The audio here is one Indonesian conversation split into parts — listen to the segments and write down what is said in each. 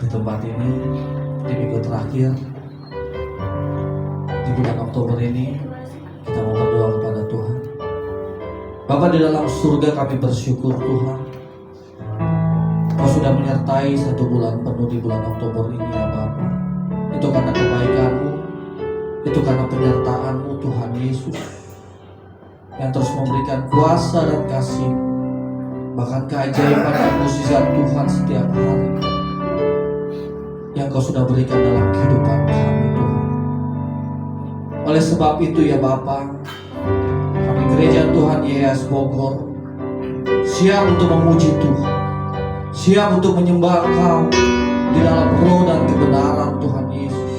di tempat ini di minggu terakhir di bulan Oktober ini. Kita mau berdoa kepada Tuhan. Bapa di dalam surga, kami bersyukur Tuhan, Kau sudah menyertai 1 bulan penuh di bulan Oktober ini ya Bapa. Itu karena kebaikan-Mu, itu karena penyertaan-Mu Tuhan Yesus, yang terus memberikan kuasa dan kasih, bahkan keajaiban dan mukjizat Tuhan setiap hari yang Kau sudah berikan dalam kehidupan kami Tuhan. Oleh sebab itu ya Bapa, kami gereja Tuhan Yesus Bogor siap untuk memuji Tuhan, siap untuk menyembah Engkau di dalam roh dan kebenaran Tuhan Yesus.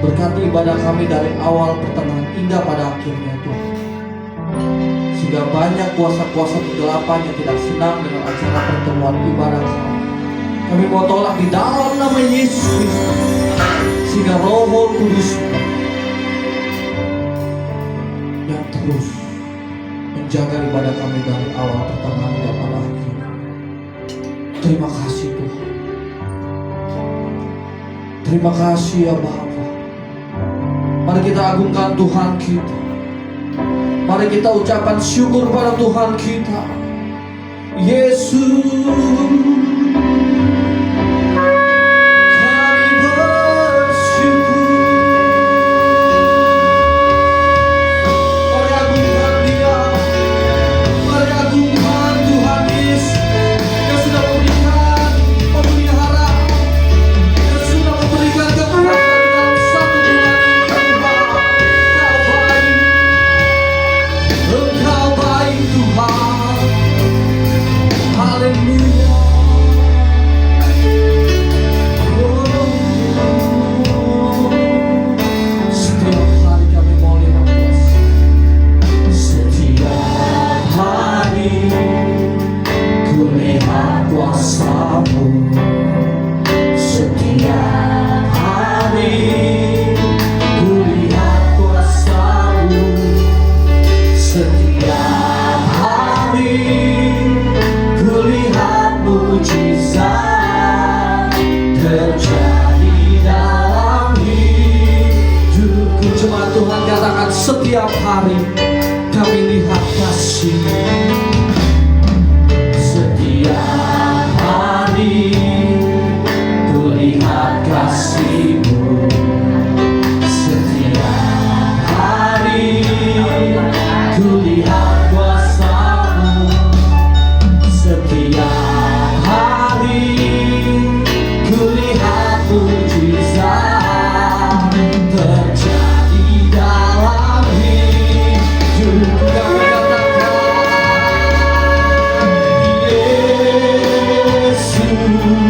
Berkati ibadah kami dari awal, pertengahan, hingga pada akhirnya Tuhan, sehingga banyak kuasa-kuasa kegelapan yang tidak senang dengan acara pertemuan ibadah kami. Kami mau tolak di dalam nama Yesus Kristus, sehingga Roh Kudus yang terus menjaga ibadah kami dari awal, pertengahan, hingga pada akhir. Terima kasih Tuhan. Terima kasih ya Bapa. Mari kita agungkan Tuhan kita. Mari kita ucapkan syukur pada Tuhan kita, Yesus. Setiap hari kami lihat kasih. Setiap hari ku lihat kasih-Mu. Setiap hari ku lihat kuasa-Mu. Setiap hari ku lihat mukjizat terjadi dalam hidup kami. Katakan Yesus.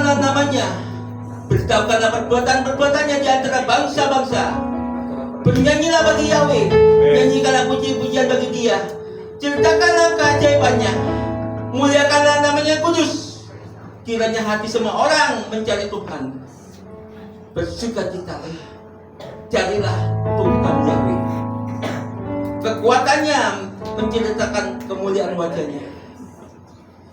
Muliakanlah namanya, beritahukanlah perbuatan-perbuatannya di antara bangsa-bangsa. Bernyanyilah bagi Yahweh, nyanyikanlah puji-pujian bagi Dia. Ceritakanlah keajaibannya, muliakanlah namanya kudus. Kiranya hati semua orang mencari Tuhan. Bersukacitalah, carilah Tuhan Yahweh. Kekuatannya menceritakan kemuliaan wajahnya.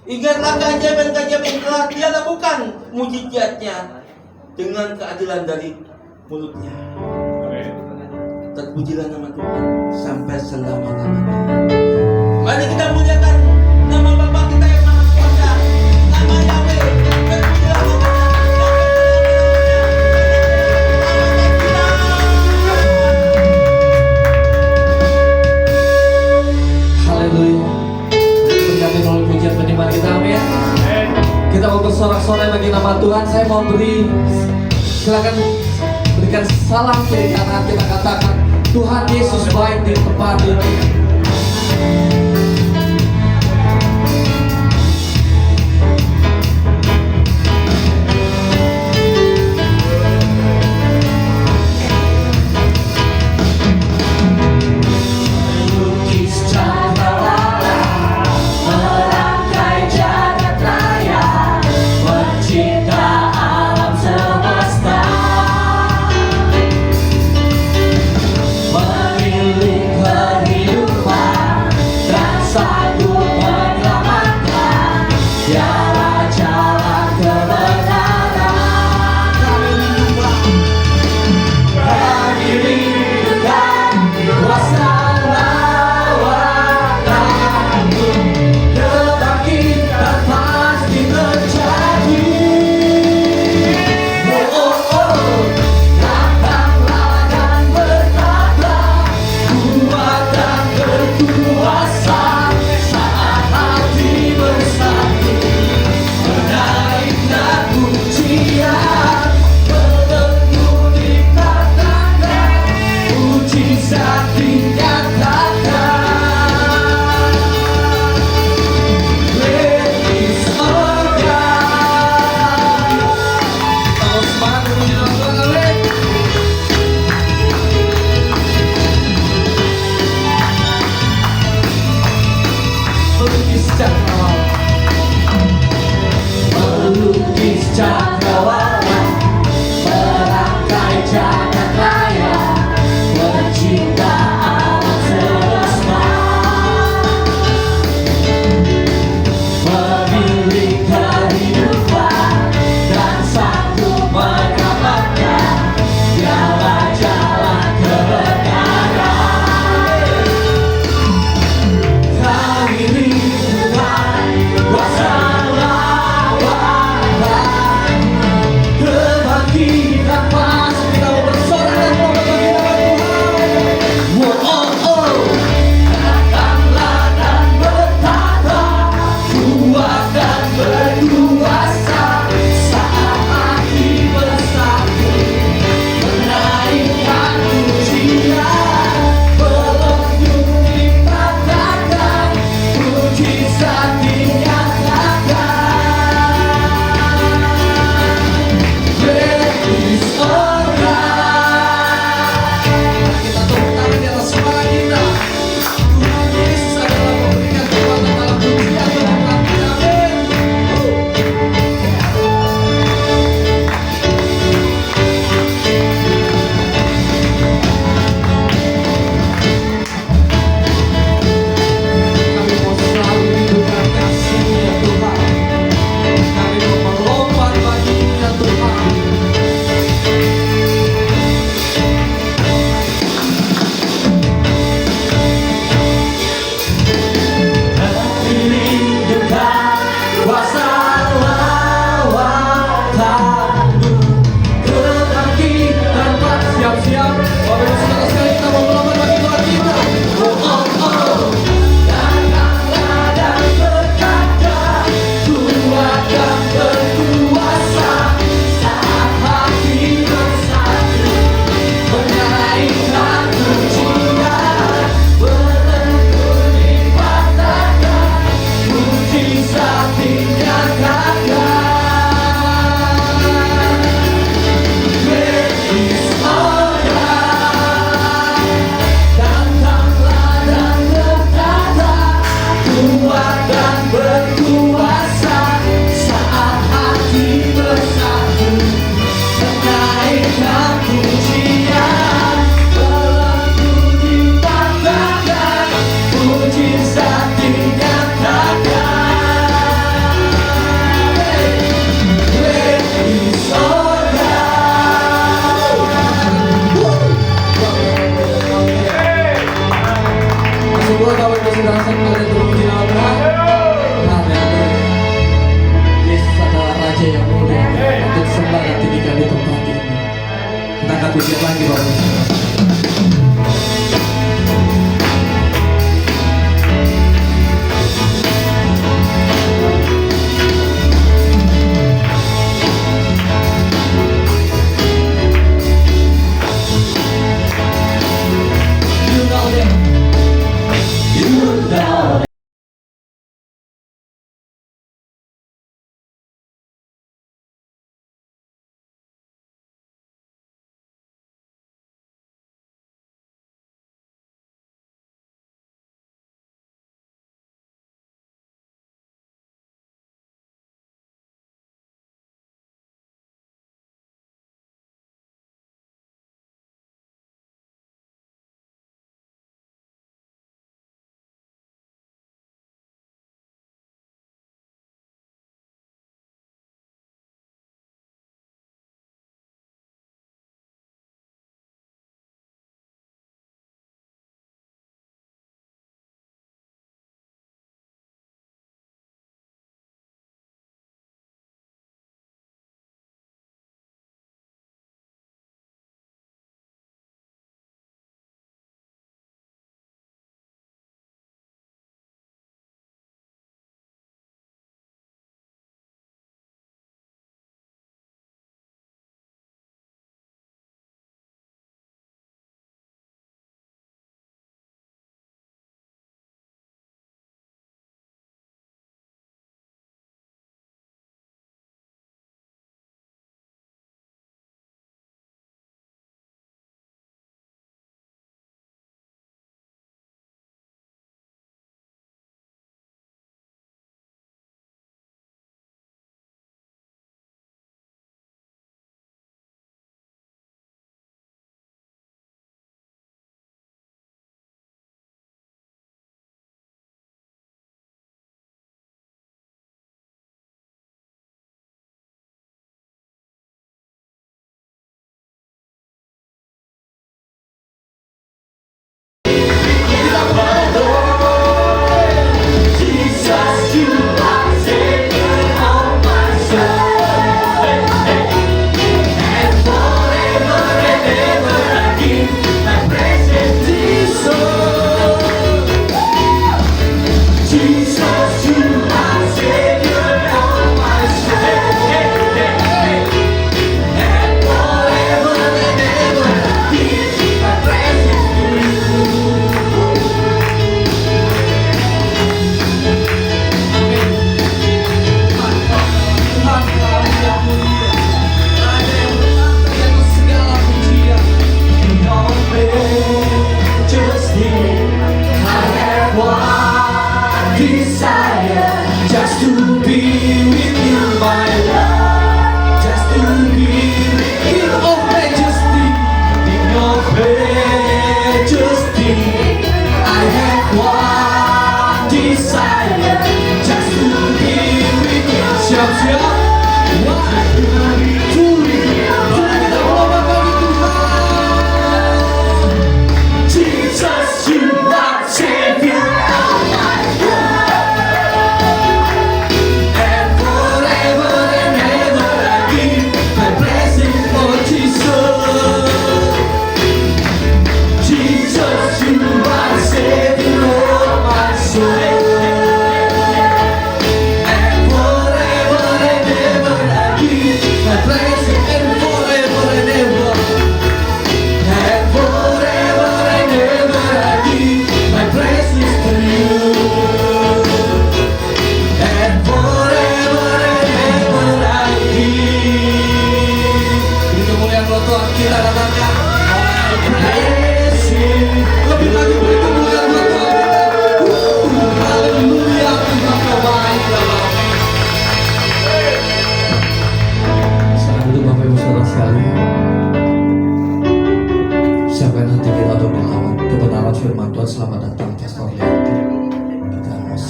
Ingatlah keajaiban-keajaiban yang telah Dia lakukan, mujizatnya dengan keadilan dari mulutnya. Terpujilah nama Tuhan sampai selama-lamanya. Mari kita muliakan nama Bapa kita yang Maha Kuasa, nama Yahweh. Terpujilah namanya. Haleluya. Berkati melalui pujian penyembahan kita, amin. Kita mau bersorak-sorai bagi nama Tuhan. Saya mau beri, silakan berikan salam kiri kanan. Kita katakan Tuhan Yesus baik di tempat ini. Memilih kehidupan dan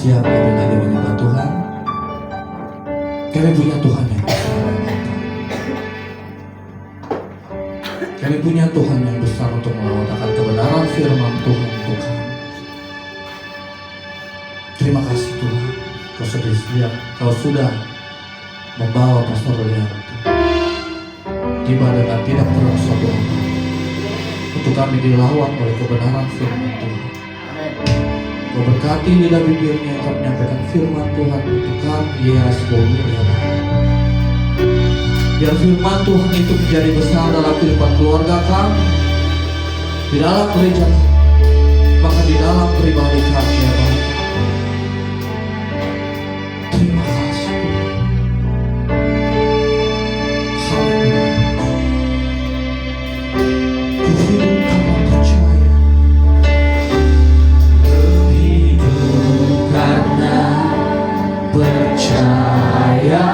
siang lebih lagi menyembah Tuhan. Kami punya Tuhan yang besar. Kami punya Tuhan yang besar untuk melautkan kebenaran firman Tuhan untuk kami. Terima kasih Tuhan, Kau sudah membawa Pastor Leonard tiba dengan tidak pernah suatu apa untuk kami dilawat oleh kebenaran firman Tuhan. Kau berkati lidah bibirnya yang akan menyampaikan firman Tuhan untuk kami, Yesus Tuhan. Biar firman Tuhan itu menjadi besar dalam kehidupan keluarga kami, di dalam gereja kami, bahkan di dalam pribadi kami, ya Bapa. Terima kasih Tuhan. Ku hidup karena percaya. Hidup karena percaya,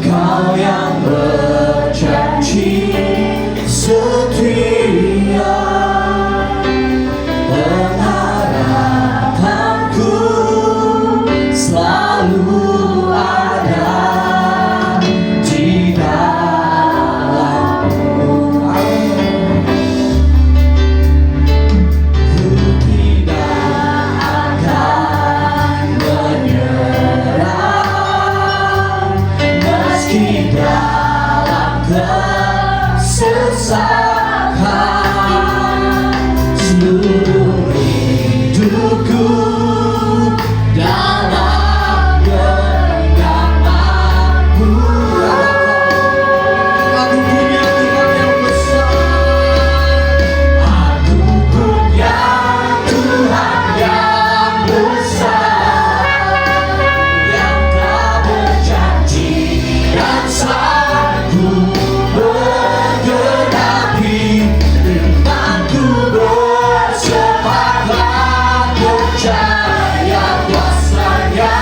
Kau yang berjanji setia. Pengharapanku selalu ada di dalam-Mu. Ku tidak akan menyerah meski dalam kesesakan. Seluruh hidupku dalam genggaman-Mu. Aku punya Tuhan yang besar. Aku punya Tuhan yang besar, yang tak berjanji dan sanggup menggenapi firman-Ku. Bersepakat percaya kuasa-Nya.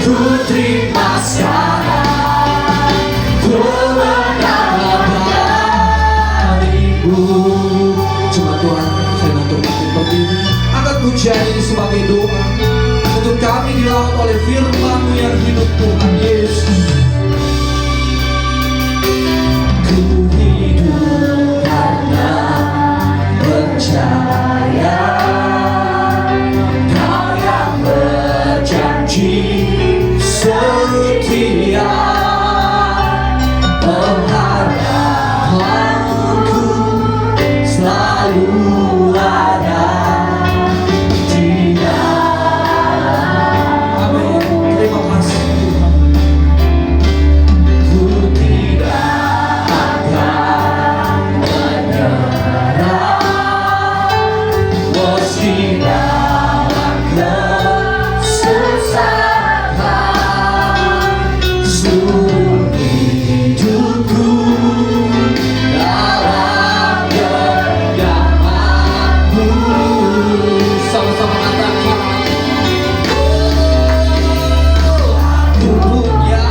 Ku terima sekarang kemenangan dari-Mu. Cuma Tuhan, saya untuk berdiri angkat pujian ini sebagai doa untuk kami dilawat oleh firman-Mu yang hidup Tuhan Yesus. Ku hidup karena percaya, Kau yang berjanji setia. Pengharapanku selalu ada di dalam. Amin. Terima kasih Tuhan. Ku tidak akan menyerah meski dalam kesesakan. Seluruh hidupku dalam genggaman-Mu. Sama-sama katakan, Aku punya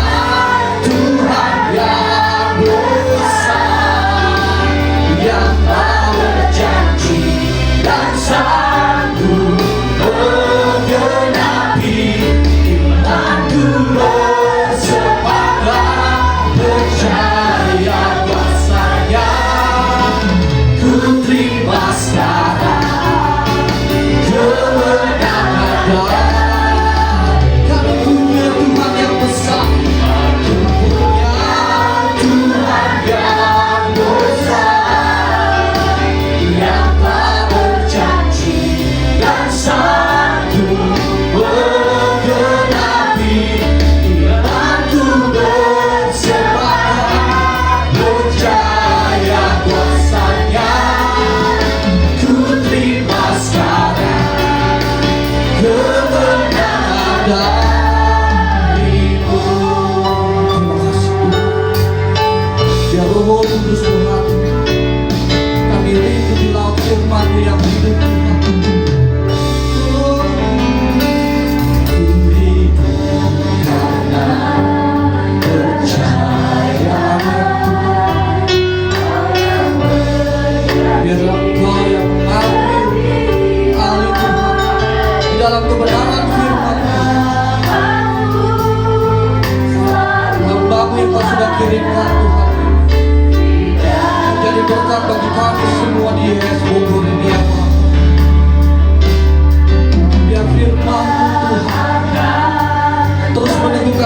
Tuhan yang besar, yang tak berjanji dan sanggup menggenapi iman-Ku. Bersepakat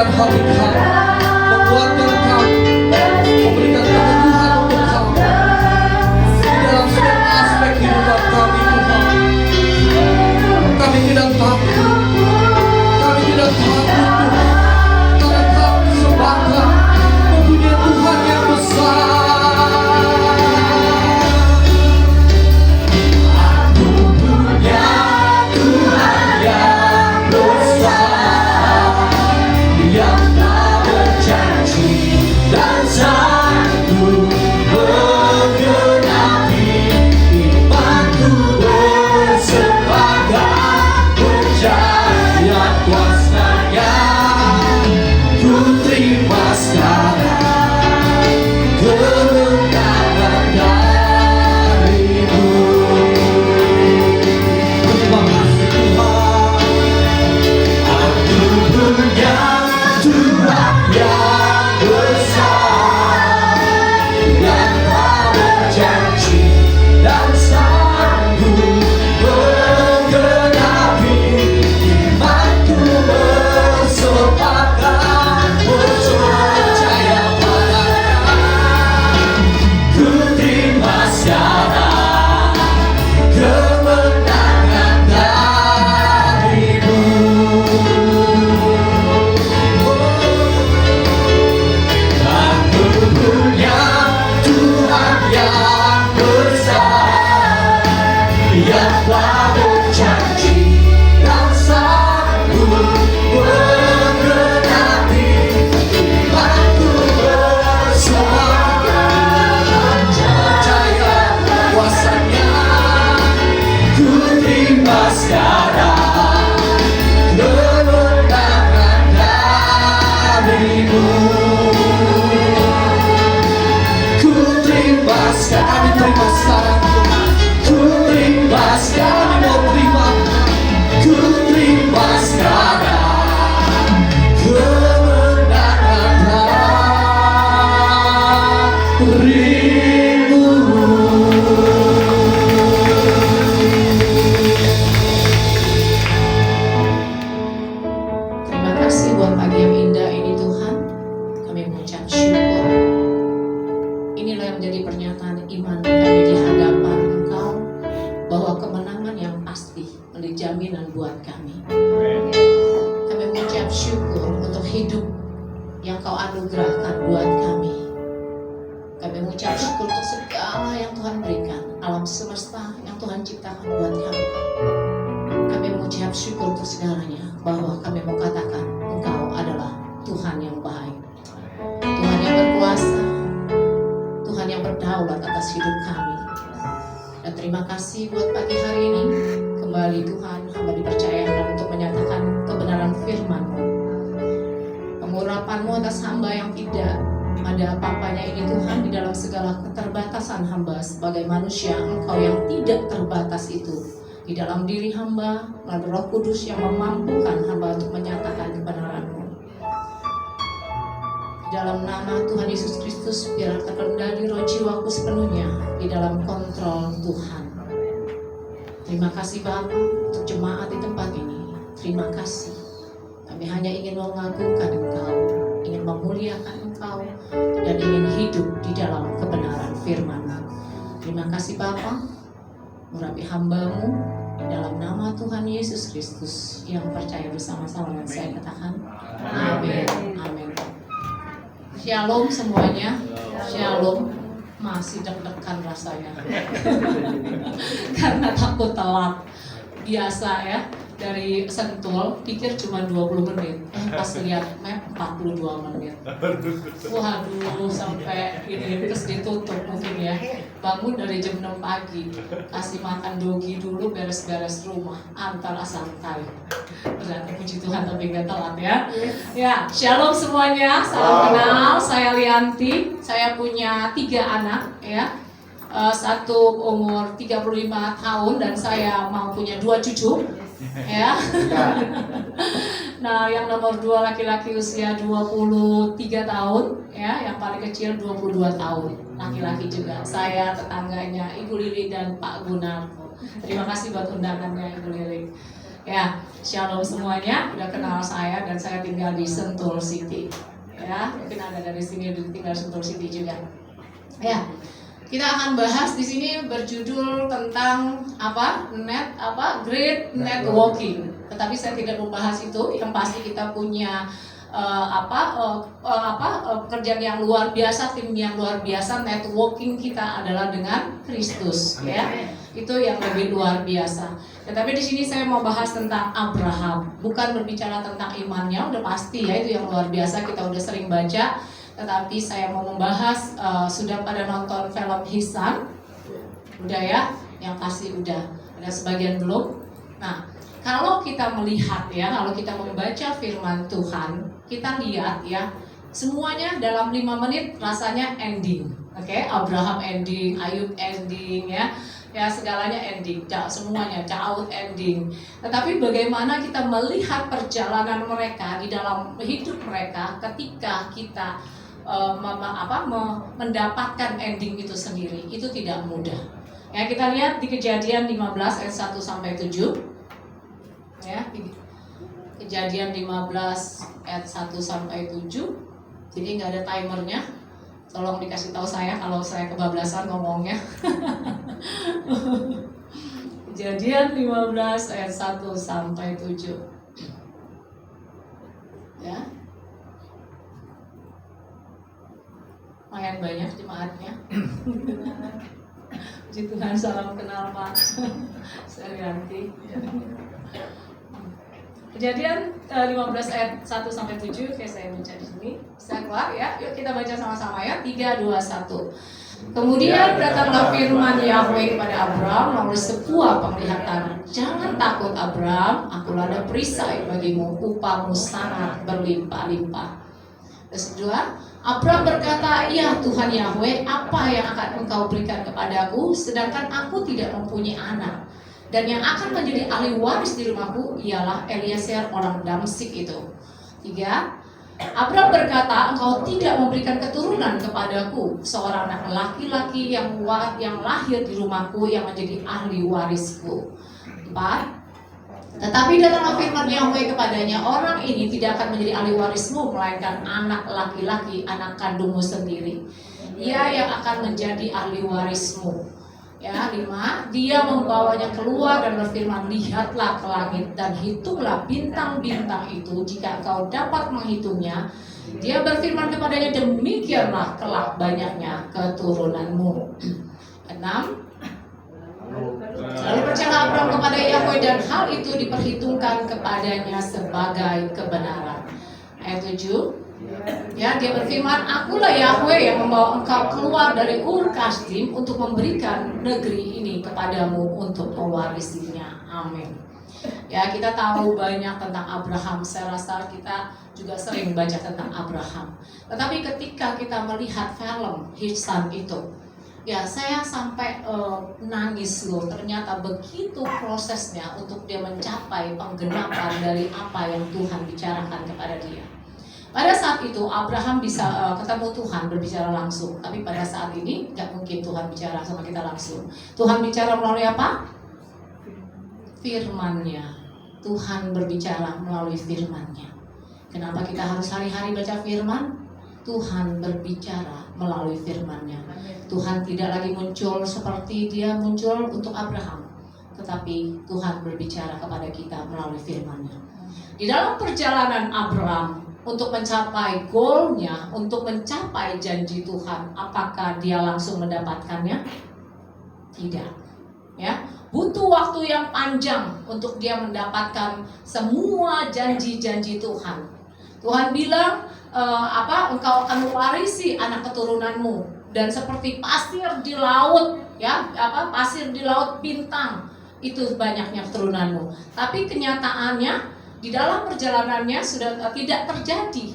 memulihkan hati kami, menguatkan kami, memberikan keteguhan untuk kami di dalam setiap aspek kehidupan kami Tuhan. Kami tidak takut, kami tidak takut Tuhan, karena kami sebangga mempunyai Tuhan yang besar. Sebagai manusia, Engkau yang tidak terbatas itu di dalam diri hamba melalui Roh Kudus yang memampukan hamba untuk menyatakan kebenaran-Mu. Di dalam nama Tuhan Yesus Kristus, biar terkendali roh jiwaku sepenuhnya di dalam kontrol Tuhan. Terima kasih Bapa untuk jemaat di tempat ini. Terima kasih. Kami hanya ingin mengagungkan Engkau, ingin memuliakan Engkau, dan ingin hidup di dalam kebenaran firman-Mu. Terima kasih Bapa, urapi hamba-Mu di dalam nama Tuhan Yesus Kristus yang percaya bersama-sama dengan saya katakan amin. Amin. Shalom semuanya. Shalom. Masih deg-degan rasanya karena takut telat. Biasa ya, dari Sentul pikir cuma 20 menit, pas lihat map 42 menit. Waduh, sampai ini terus ditutup mungkin ya. Bangun dari jam 6 pagi, kasih makan dogi dulu, beres-beres rumah, antara santai. Ternyata puji Tuhan tapi nggak telat ya. Ya, shalom semuanya, salam kenal. Saya Lianti, saya punya 3 anak ya. Satu umur 35 tahun dan saya mau punya 2 cucu ya. Nah, yang nomor 2 laki-laki usia 23 tahun ya, yang paling kecil 22 tahun, laki-laki juga. Saya tetangganya Ibu Lili dan Pak Gunarto. Terima kasih buat undangannya Ibu Lili. Ya, shalom semuanya. Udah kenal saya dan saya tinggal di Sentul City. Ya, mungkin ada dari sini udah tinggal di Sentul City juga. Ya, kita akan bahas di sini berjudul tentang great networking. Tetapi saya tidak membahas itu. Yang pasti kita punya pekerjaan yang luar biasa, tim yang luar biasa. Networking kita adalah dengan Kristus, ya. Itu yang lebih luar biasa. Tetapi di sini saya mau bahas tentang Abraham, bukan berbicara tentang imannya, udah pasti ya itu yang luar biasa, kita udah sering baca. Tetapi saya mau membahas, sudah pada nonton film Hisan? Udah ya? Yang pasti udah. Ada sebagian belum? Nah, kalau kita melihat ya, kalau kita membaca firman Tuhan, kita lihat ya, semuanya dalam 5 menit rasanya ending. Oke, Abraham ending, Ayub ending ya. Ya, segalanya ending, semuanya Daud ending. Tetapi bagaimana kita melihat perjalanan mereka di dalam hidup mereka ketika kita mendapatkan ending itu sendiri, itu tidak mudah. Ya, kita lihat di Kejadian 15 ayat 1 sampai 7. Ya, Kejadian 15 ayat 1 sampai 7. Jadi nggak ada timernya. Tolong dikasih tahu saya kalau saya kebablasan ngomongnya. Kejadian 15 ayat 1 sampai 7. Ya. Lumayan banyak jemaatnya. Puji Tuhan, salam kenal Pak. Saya ganti. Kejadian 15 ayat 1 sampai 7. Oke, saya baca di sini. Bisa keluar ya? Yuk kita baca sama-sama ya. 3, 2, 1. Kemudian datanglah firman Yahweh kepada Abram melalui sebuah penglihatan. Jangan takut Abram, akulah ada perisai bagimu, upahmu sangat berlimpah-limpah. Terus kedua, Abram berkata, ya Tuhan Yahweh, apa yang akan engkau berikan kepadaku, sedangkan aku tidak mempunyai anak. Dan yang akan menjadi ahli waris di rumahku ialah Eliezer orang Damsik itu. 3. Abram berkata, engkau tidak memberikan keturunan kepadaku, seorang anak laki-laki yang lahir di rumahku yang menjadi ahli warisku. 4. Tetapi datanglah firman Yahweh kepadanya, orang ini tidak akan menjadi ahli warismu, melainkan anak laki-laki, anak kandungmu sendiri. Ia yang akan menjadi ahli warismu. Ya, 5. Dia membawanya keluar dan berfirman, lihatlah ke langit dan hitunglah bintang-bintang itu jika engkau dapat menghitungnya. Dia berfirman kepadanya, demikianlah kelak banyaknya keturunanmu. 6. Lalu percayalah Abram kepada Yahweh dan hal itu diperhitungkan kepadanya sebagai kebenaran. Ayat 7. Ya, dia berfirman, akulah Yahweh yang membawa engkau keluar dari Ur Kasdim untuk memberikan negeri ini kepadamu untuk mewarisinya. Amin. Ya, kita tahu banyak tentang Abraham. Saya rasa kita juga sering baca tentang Abraham. Tetapi ketika kita melihat film Hisan itu, ya saya sampai nangis loh. Ternyata begitu prosesnya untuk dia mencapai penggenapan dari apa yang Tuhan bicarakan kepada dia. Pada saat itu Abraham bisa ketemu Tuhan, berbicara langsung. Tapi pada saat ini nggak mungkin Tuhan bicara sama kita langsung. Tuhan bicara melalui apa? Firman-Nya. Tuhan berbicara melalui firman-Nya. Kenapa kita harus hari-hari baca firman? Tuhan berbicara melalui firman-Nya. Tuhan tidak lagi muncul seperti dia muncul untuk Abraham, tetapi Tuhan berbicara kepada kita melalui firman-Nya. Di dalam perjalanan Abraham untuk mencapai goalnya, untuk mencapai janji Tuhan, apakah dia langsung mendapatkannya? Tidak. Ya, butuh waktu yang panjang untuk dia mendapatkan semua janji-janji Tuhan. Tuhan bilang, engkau akan mewarisi anak keturunanmu dan seperti pasir di laut, ya, pasir di laut bintang, itu banyaknya keturunanmu. Tapi kenyataannya di dalam perjalanannya sudah tidak terjadi.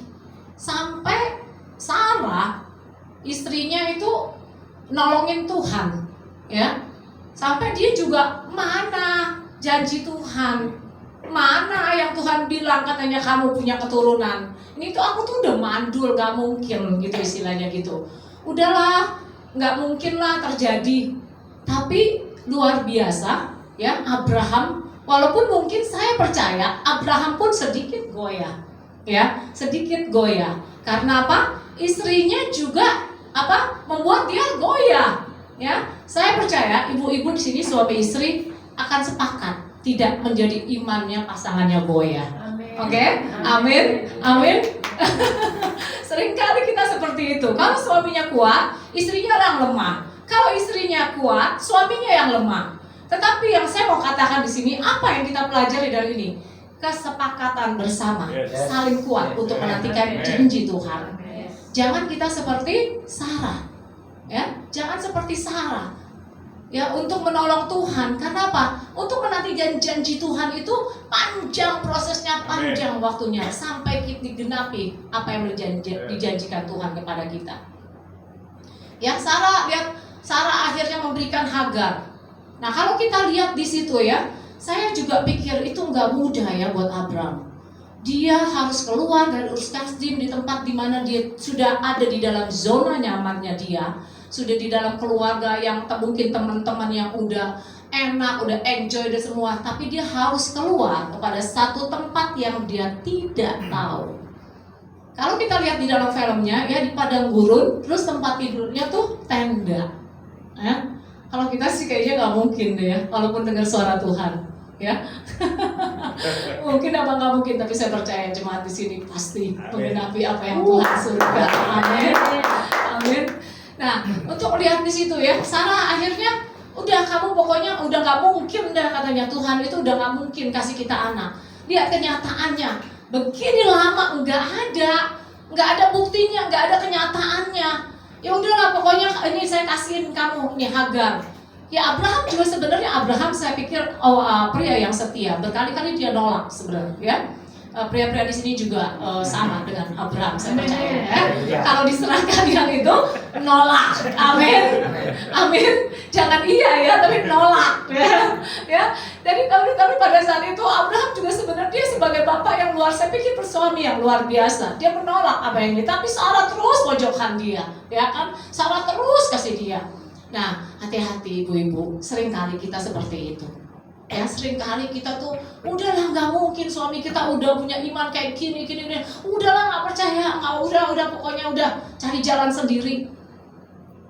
Sampai Sarah, istrinya itu nolongin Tuhan, ya. Sampai dia juga, mana janji Tuhan? Mana yang Tuhan bilang katanya kamu punya keturunan? Ini tuh aku tuh udah mandul, gak mungkin gitu istilahnya gitu. Udahlah, gak mungkin lah terjadi. Tapi luar biasa, ya, Abraham Walaupun mungkin saya percaya Abraham pun sedikit goyah, ya, sedikit goyah. Karena apa? Istrinya juga membuat dia goyah, ya. Saya percaya ibu-ibu di sini suami istri akan sepakat tidak menjadi imannya pasangannya goyah. Oke? Amin. Amin. Seringkali kita seperti itu. Kalau suaminya kuat, istrinya yang lemah. Kalau istrinya kuat, suaminya yang lemah. Tetapi yang saya mau katakan di sini, apa yang kita pelajari dari ini? Kesepakatan bersama, saling kuat untuk menantikan janji Tuhan. Jangan kita seperti Sarah, ya. Jangan seperti Sarah, ya, untuk menolong Tuhan. Karena apa? Untuk menantikan janji Tuhan itu panjang prosesnya, panjang waktunya sampai kita digenapi apa yang dijanjikan Tuhan kepada kita. Ya, Sarah akhirnya memberikan Hagar. Nah, kalau kita lihat di situ ya, saya juga pikir itu nggak mudah ya buat Abram. Dia harus keluar dari Ur Kasdim, di tempat di mana dia sudah ada di dalam zona nyamannya dia, sudah di dalam keluarga yang mungkin teman-teman yang udah enak, udah enjoy dan semua, tapi dia harus keluar kepada satu tempat yang dia tidak tahu. Kalau kita lihat di dalam filmnya ya, di padang gurun, terus tempat tidurnya tuh tenda. Ya. Kalau kita sih kayaknya nggak mungkin deh ya, walaupun dengar suara Tuhan, ya. Mungkin apa nggak mungkin, tapi saya percaya jemaat di sini pasti menggenapi apa yang Tuhan suruhkan. Amin. Amin. Nah, untuk lihat di situ ya, Sarah akhirnya udah, kamu pokoknya udah nggak mungkin dah, katanya Tuhan itu udah nggak mungkin kasih kita anak. Lihat kenyataannya, begini lama nggak ada buktinya, nggak ada kenyataannya. Ya udahlah, pokoknya ini saya kasihin kamu nih Hagar. Ya Abraham juga sebenarnya, Abraham saya pikir pria yang setia. Berkali-kali dia nolak sebenarnya, ya. Pria-pria di sini juga sama dengan Abraham, saya percaya. Ya. Kalau diserahkan yang itu nolak, amin, amin. Jangan iya ya, tapi nolak, ya. Jadi tapi pada saat itu Abraham juga sebenarnya sebagai bapak yang luar, saya pikir bersuami yang luar biasa. Dia menolak apa yang ini, tapi Sarah terus pojokkan dia, ya kan? Sarah terus kasih dia. Nah, hati-hati ibu-ibu, seringkali kita seperti itu. Ya, seringkali kita tuh udahlah, nggak mungkin suami kita udah punya iman kayak gini, udahlah, nggak percaya, udah pokoknya udah cari jalan sendiri.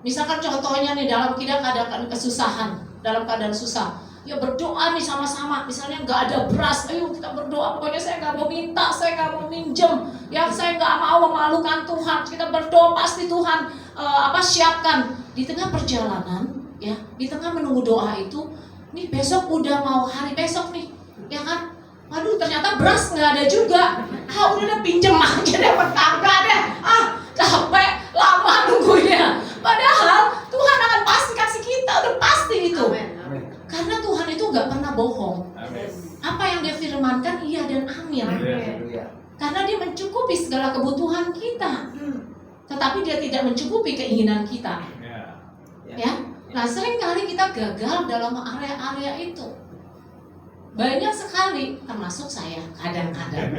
Misalkan contohnya nih, dalam keadaan kesusahan, dalam keadaan susah, ya berdoa nih sama-sama. Misalnya nggak ada beras, ayo kita berdoa, pokoknya saya nggak mau minta, saya nggak mau minjem, ya saya nggak mau memalukan Tuhan. Kita berdoa, pasti Tuhan siapkan. Di tengah perjalanan, ya, di tengah menunggu doa itu, nih besok udah mau hari besok nih, ya kan? Waduh, ternyata beras nggak ada juga. Udah pinjem aja deh, tetangga deh. Capek, lama nunggunya. Padahal Tuhan akan pasti kasih kita, udah pasti itu. Amen. Karena Tuhan itu nggak pernah bohong. Amen. Apa yang Dia firmankan, iya dan amin. Karena Dia mencukupi segala kebutuhan kita. Tetapi Dia tidak mencukupi keinginan kita. Ya. Nah, seringkali kita gagal dalam area-area itu. Banyak sekali, termasuk saya kadang-kadang.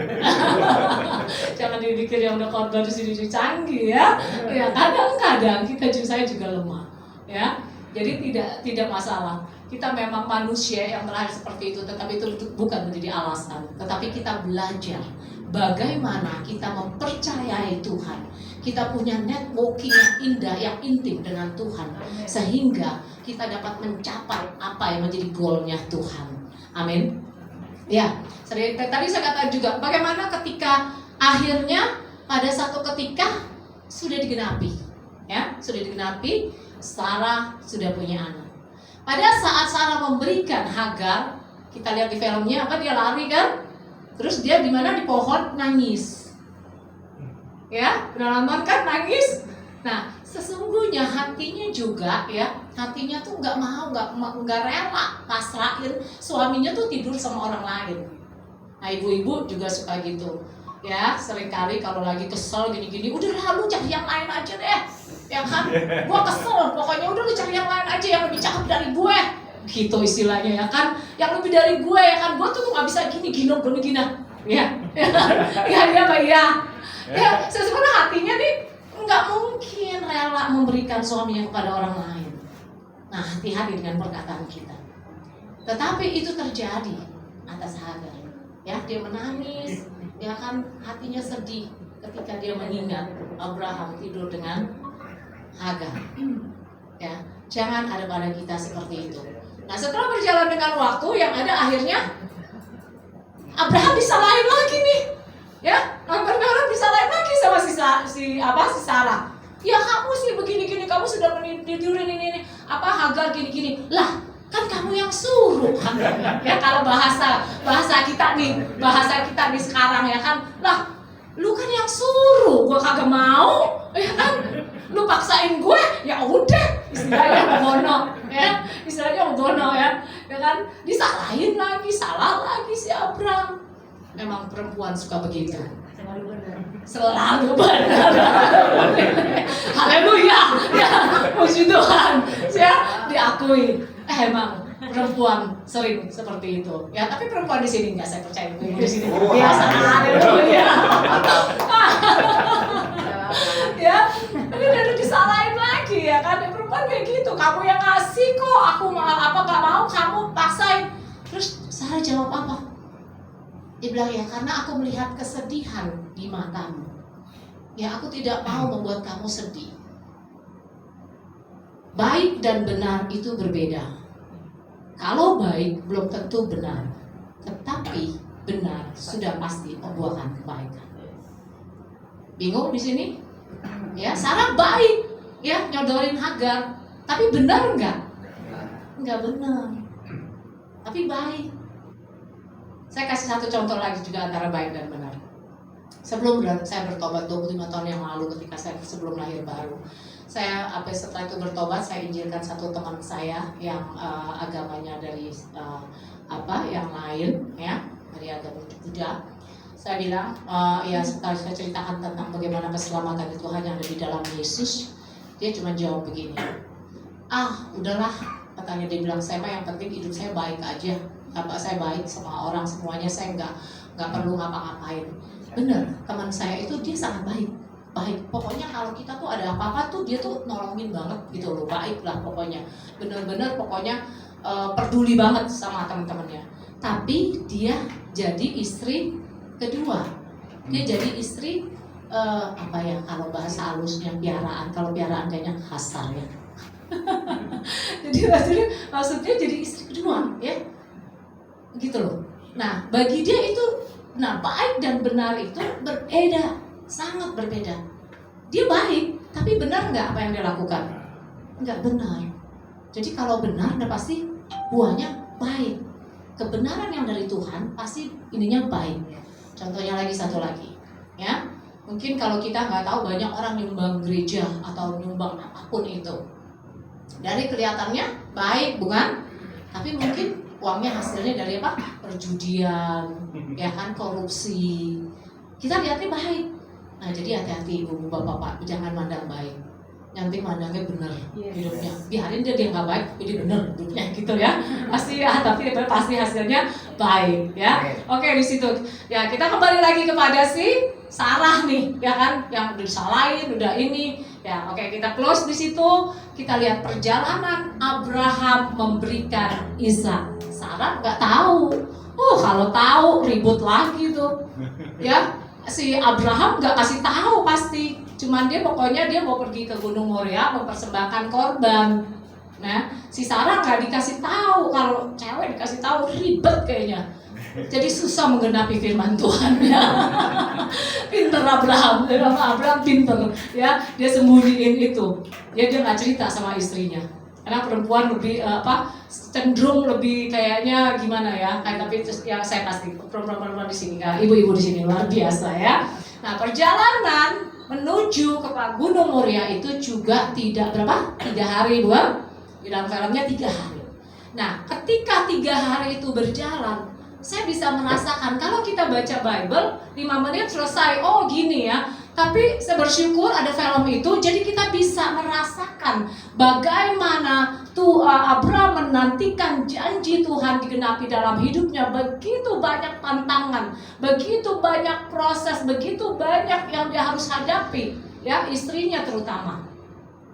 Jangan dipikir yang udah korban di sini canggih ya. Ya, kadang-kadang saya juga lemah. Ya. Jadi tidak masalah. Kita memang manusia yang terakhir seperti itu, tetapi itu bukan menjadi alasan. Tetapi kita belajar bagaimana kita mempercayai Tuhan. Kita punya networking yang indah, yang intim dengan Tuhan, sehingga kita dapat mencapai apa yang menjadi goalnya Tuhan. Amin. Ya, tadi saya katakan juga bagaimana ketika akhirnya pada satu ketika sudah digenapi, ya, sudah digenapi, Sarah sudah punya anak. Pada saat Sarah memberikan Hagar, kita lihat di filmnya dia lari kan, terus dia di mana, di pohon nangis. Ya, pengalaman kan nangis. Nah, sesungguhnya hatinya juga ya, hatinya tuh nggak rela pasrahin suaminya tuh tidur sama orang lain. Nah, ibu-ibu juga suka gitu. Ya, seringkali kalau lagi kesel gini-gini, udah lu cari yang lain aja deh. Ya kan? Gua kesel, pokoknya udah lu cari yang lain aja yang lebih cakep dari gue. Gitu istilahnya ya kan. Yang lebih dari gue ya kan. Gue tuh nggak bisa gini. Ya. Ya, sebenarnya hatinya nih nggak mungkin rela memberikan suaminya kepada orang lain. Nah, hati-hati dengan perkataan kita. Tetapi itu terjadi. atas Hagar. Ya, dia menangis, ya kan, hatinya sedih ketika dia mengingat Abraham tidur dengan Hagar. Ya, jangan ada pada kita seperti itu. Nah, setelah berjalan dengan waktu, yang ada akhirnya Abraham disalahin lagi nih. Ya, Abraham disalahin lagi sama si Sarah. Ya, kamu sih begini-gini, kamu sudah tidurin ini Hagar gini-gini. Lah, kan kamu yang suruh. Ya, kalau bahasa kita nih sekarang ya kan. Lah, lu kan yang suruh, gua kagak mau, ya kan? Lu paksain gue, ya udah, istilahnya bono ya kan? Disalahin lagi, salah lagi si Abraham. Memang perempuan suka begitu. Selalu benar. Haleluya. Ya, puji Tuhan. Ya, diakui. Emang perempuan sering seperti itu. Ya, tapi perempuan di sini enggak, saya percaya ibu di sini biasa. Haleluya. Ya, tapi udah disalahin lagi ya kan, perempuan kayak gitu. Kamu yang ngasih kok, aku nggak mau, kamu paksain. Terus Sarah jawab apa? Dia bilang, ya karena aku melihat kesedihan di matamu. Ya, aku tidak mau membuat kamu sedih. Baik dan benar itu berbeda. Kalau baik belum tentu benar, tetapi benar sudah pasti membuahkan kebaikan. Bingung di sini? Ya, Sarah baik, ya nyodorin Hagar, tapi benar nggak? Nggak benar, tapi baik. Saya kasih satu contoh lagi juga antara baik dan benar. Sebelum saya bertobat 25 tahun yang lalu, ketika saya sebelum lahir baru, setelah itu bertobat, saya injilkan satu teman saya yang agamanya dari yang lain, ya, dari agama Buddha. Saya bilang, ya setelah saya ceritakan tentang bagaimana keselamatan itu hanya ada di dalam Yesus, dia cuma jawab begini, udahlah, katanya. Dia bilang, saya mah yang penting hidup saya baik aja, saya baik sama orang semuanya, saya nggak perlu ngapa-ngapain. Bener, teman saya itu dia sangat baik. Pokoknya kalau kita tuh ada apa-apa tuh dia tuh nolongin banget gitu loh, baik lah pokoknya, bener-bener pokoknya peduli banget sama teman-temannya. Tapi dia jadi istri kedua, dia jadi istri kalau bahasa halusnya piaraan, kalau piaraan kayaknya kasar ya. Jadi maksudnya jadi istri kedua, ya, gitu loh. Nah, bagi dia itu, baik dan benar itu berbeda, sangat berbeda. Dia baik, tapi benar nggak apa yang dia lakukan? Nggak benar. Jadi kalau benar, udah pasti buahnya baik. Kebenaran yang dari Tuhan pasti ininya baik. Contohnya satu lagi, ya. Mungkin kalau kita nggak tahu, banyak orang nyumbang gereja atau nyumbang apapun itu. Dari kelihatannya baik, bukan? Tapi mungkin uangnya hasilnya dari apa? Perjudian, ya kan, korupsi. Kita lihatnya baik. Nah, jadi hati-hati ibu, bapak, jangan mandang baik. Nanti mandangnya benar hidupnya. Biarin dia nggak baik, jadi benar hidupnya gitu ya. Pasti ya, tapi pasti hasilnya baik ya. Oke, di situ. Ya, kita kembali lagi kepada si Sarah nih, ya kan, yang udah disalahin, udah ini. Ya, oke, kita close di situ. Kita lihat perjalanan Abraham memberikan Ishak. Sarah nggak tahu. Kalau tahu ribut lagi tuh. Ya, si Abraham nggak kasih tahu pasti. Cuman dia pokoknya dia mau pergi ke Gunung Moria mempersembahkan korban. Nah, si Sarah nggak dikasih tahu. Kalau cewek dikasih tahu ribet kayaknya. Jadi susah menggenapi firman Tuhan ya. Pinter Abraham pinter ya. Dia sembunyiin itu. Dia nggak cerita sama istrinya. Karena perempuan lebih cenderung lebih kayaknya gimana ya. Tapi yang saya pasti perempuan di sini, ibu-ibu di sini luar biasa ya. Nah, perjalanan menuju ke Gunung Moria itu juga tidak 3 hari, bukan? Di dalam filmnya 3 hari. Nah, ketika 3 hari itu berjalan, saya bisa merasakan kalau kita baca Bible 5 menit selesai, gini ya. Tapi saya bersyukur ada film itu, jadi kita bisa merasakan bagaimana Abraham menantikan janji Tuhan digenapi dalam hidupnya. Begitu banyak tantangan, begitu banyak proses, begitu banyak yang dia harus hadapi, ya, istrinya terutama.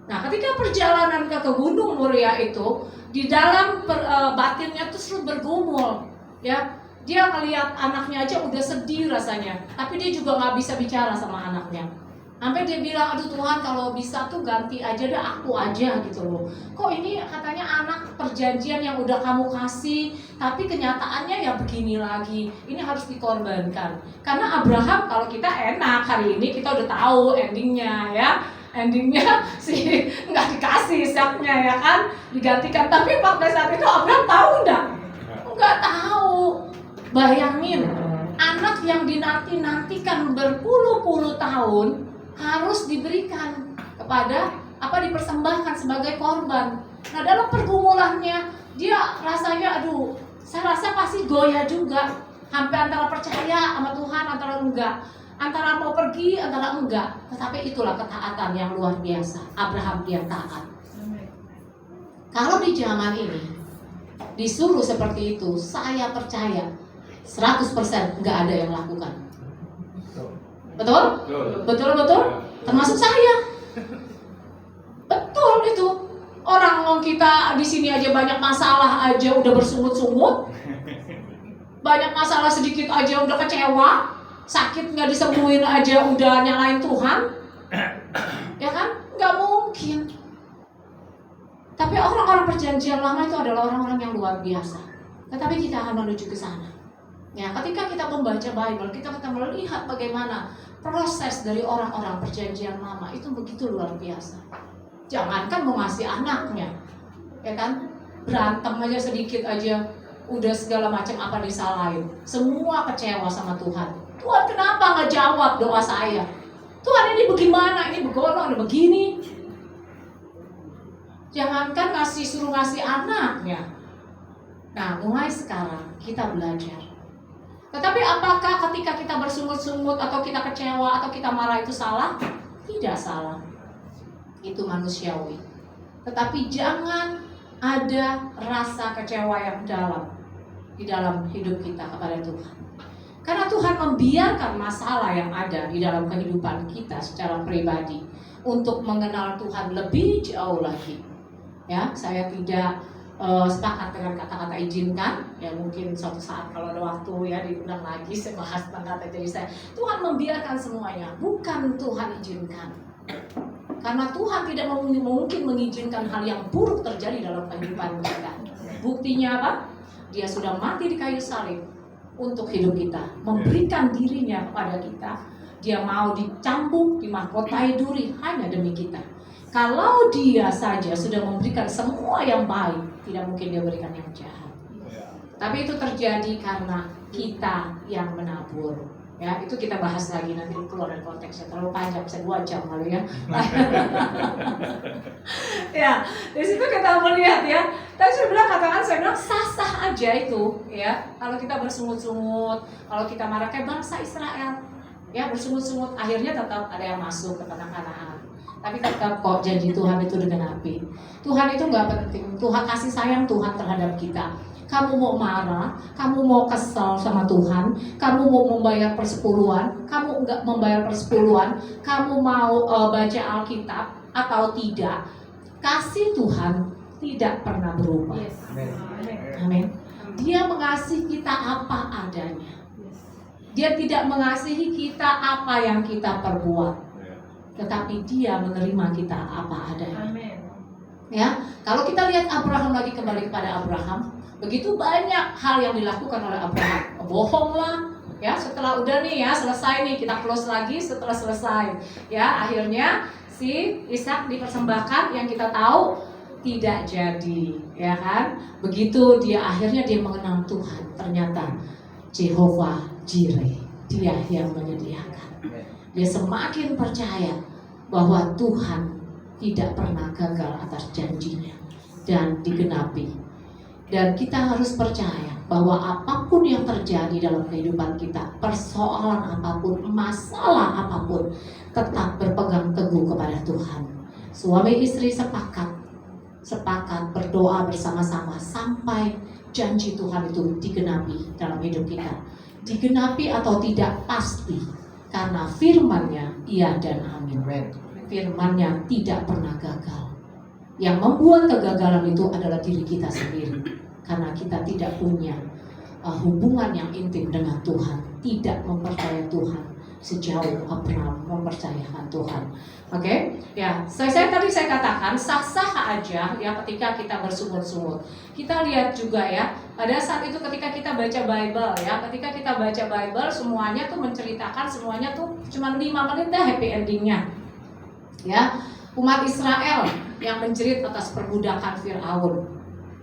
Nah, ketika perjalanan ke Gunung Moria itu, di dalam batinnya terus bergumul, ya. Dia ngelihat anaknya aja udah sedih rasanya, tapi dia juga nggak bisa bicara sama anaknya. Sampai dia bilang, aduh Tuhan kalau bisa tuh ganti aja deh aku aja gitu loh. Kok ini katanya anak perjanjian yang udah kamu kasih, tapi kenyataannya ya begini lagi. Ini harus dikorbankan. Karena Abraham kalau kita enak hari ini kita udah tahu endingnya ya. Endingnya sih nggak dikasih Ishaknya ya kan, digantikan. Tapi pada saat itu Abraham tahu nggak tahu. Bayangin, anak yang dinanti-nantikan berpuluh-puluh tahun harus diberikan kepada dipersembahkan sebagai korban. Nah dalam pergumulannya dia rasanya saya rasa pasti goyah juga, hampir antara percaya sama Tuhan antara enggak, antara mau pergi antara enggak. Tetapi itulah ketaatan yang luar biasa. Abraham dia taat. Kalau di zaman ini disuruh seperti itu, saya percaya 100% nggak ada yang lakukan. Betul? Betul? Termasuk saya. Betul itu. Orang kita di sini aja banyak masalah aja udah bersungut-sungut. Banyak masalah sedikit aja udah kecewa. Sakit nggak disembuhin aja udah nyalain Tuhan. Ya kan? Nggak mungkin. Tapi orang-orang perjanjian lama itu adalah orang-orang yang luar biasa. Tetapi kita akan menuju ke sana. Ya, ketika kita membaca Bible, kita akan melihat bagaimana proses dari orang-orang perjanjian lama itu begitu luar biasa. Jangankan mau ngasih anaknya, ya kan? Berantem aja sedikit aja, udah segala macam apa disalahin. Semua kecewa sama Tuhan. Tuhan kenapa nggak jawab doa saya? Tuhan ini bagaimana? Ini begono, ini begini. Jangankan suruh ngasih anaknya. Nah, mulai sekarang kita belajar. Tetapi apakah ketika kita bersungut-sungut atau kita kecewa atau kita marah itu salah? Tidak salah. Itu manusiawi. Tetapi jangan ada rasa kecewa yang dalam di dalam hidup kita kepada Tuhan. Karena Tuhan membiarkan masalah yang ada di dalam kehidupan kita secara pribadi untuk mengenal Tuhan lebih jauh lagi. Ya, saya tidak sepakat dengan kata-kata izinkan. Ya mungkin suatu saat kalau ada waktu ya diundang lagi saya bahas tentang kata jadi saya. Tuhan membiarkan semuanya, bukan Tuhan izinkan. Karena Tuhan tidak mungkin mengizinkan hal yang buruk terjadi dalam kehidupan kita. Buktinya apa? Dia sudah mati di kayu salib untuk hidup kita, memberikan dirinya kepada kita. Dia mau dicambuk, dimahkotai duri hanya demi kita. Kalau dia saja sudah memberikan semua yang baik, tidak mungkin dia berikan yang jahat. Tapi itu terjadi karena kita yang menabur. Ya, itu kita bahas lagi nanti keluar dari konteksnya. Terlalu panjang, bisa 2 jam kali ya. Ya, di situ kita melihat ya. Tadi saya bilang sah-sah aja itu, ya. Kalau kita bersungut-sungut, kalau kita marah kayak bangsa Israel, ya bersungut-sungut, akhirnya tetap ada yang masuk ke tanah Kanaan. Tapi tetap kok janji Tuhan itu digenapi. Tuhan itu nggak penting. Tuhan kasih sayang Tuhan terhadap kita. Kamu mau marah, kamu mau kesel sama Tuhan, kamu mau membayar persepuluhan, kamu nggak membayar persepuluhan, kamu mau baca Alkitab atau tidak, kasih Tuhan tidak pernah berubah. Amin. Dia mengasihi kita apa adanya. Dia tidak mengasihi kita apa yang kita perbuat. Tetapi dia menerima kita apa adanya. Amen. Ya, kalau kita lihat Abraham lagi, kembali kepada Abraham, begitu banyak hal yang dilakukan oleh Abraham. Bohong lah, ya. Setelah udah nih ya selesai nih, kita close lagi setelah selesai. Ya, akhirnya si Ishak dipersembahkan yang kita tahu tidak jadi, ya kan? Begitu akhirnya dia mengenal Tuhan, ternyata Jehovah Jireh, dia yang menyediakan. Dia semakin percaya bahwa Tuhan tidak pernah gagal atas janjinya dan digenapi. Dan kita harus percaya bahwa apapun yang terjadi dalam kehidupan kita, persoalan apapun, masalah apapun, tetap berpegang teguh kepada Tuhan. Suami istri sepakat berdoa bersama-sama sampai janji Tuhan itu digenapi dalam hidup kita. Digenapi atau tidak pasti, karena firman-Nya iya dan amin. Firman-Nya tidak pernah gagal. Yang membuat kegagalan itu adalah diri kita sendiri, karena kita tidak punya hubungan yang intim dengan Tuhan, tidak mempercayai Tuhan sejauh Abraham mempercayakan Tuhan. Oke, ya, saya tadi saya katakan sah-sah aja ya ketika kita bersungut-sungut. Kita lihat juga ya, pada saat itu ketika kita baca Bible ya, ketika kita baca Bible semuanya tuh menceritakan, semuanya tuh cuma 5 menit dah happy endingnya. Ya, umat Israel yang menjerit atas perbudakan Firaun.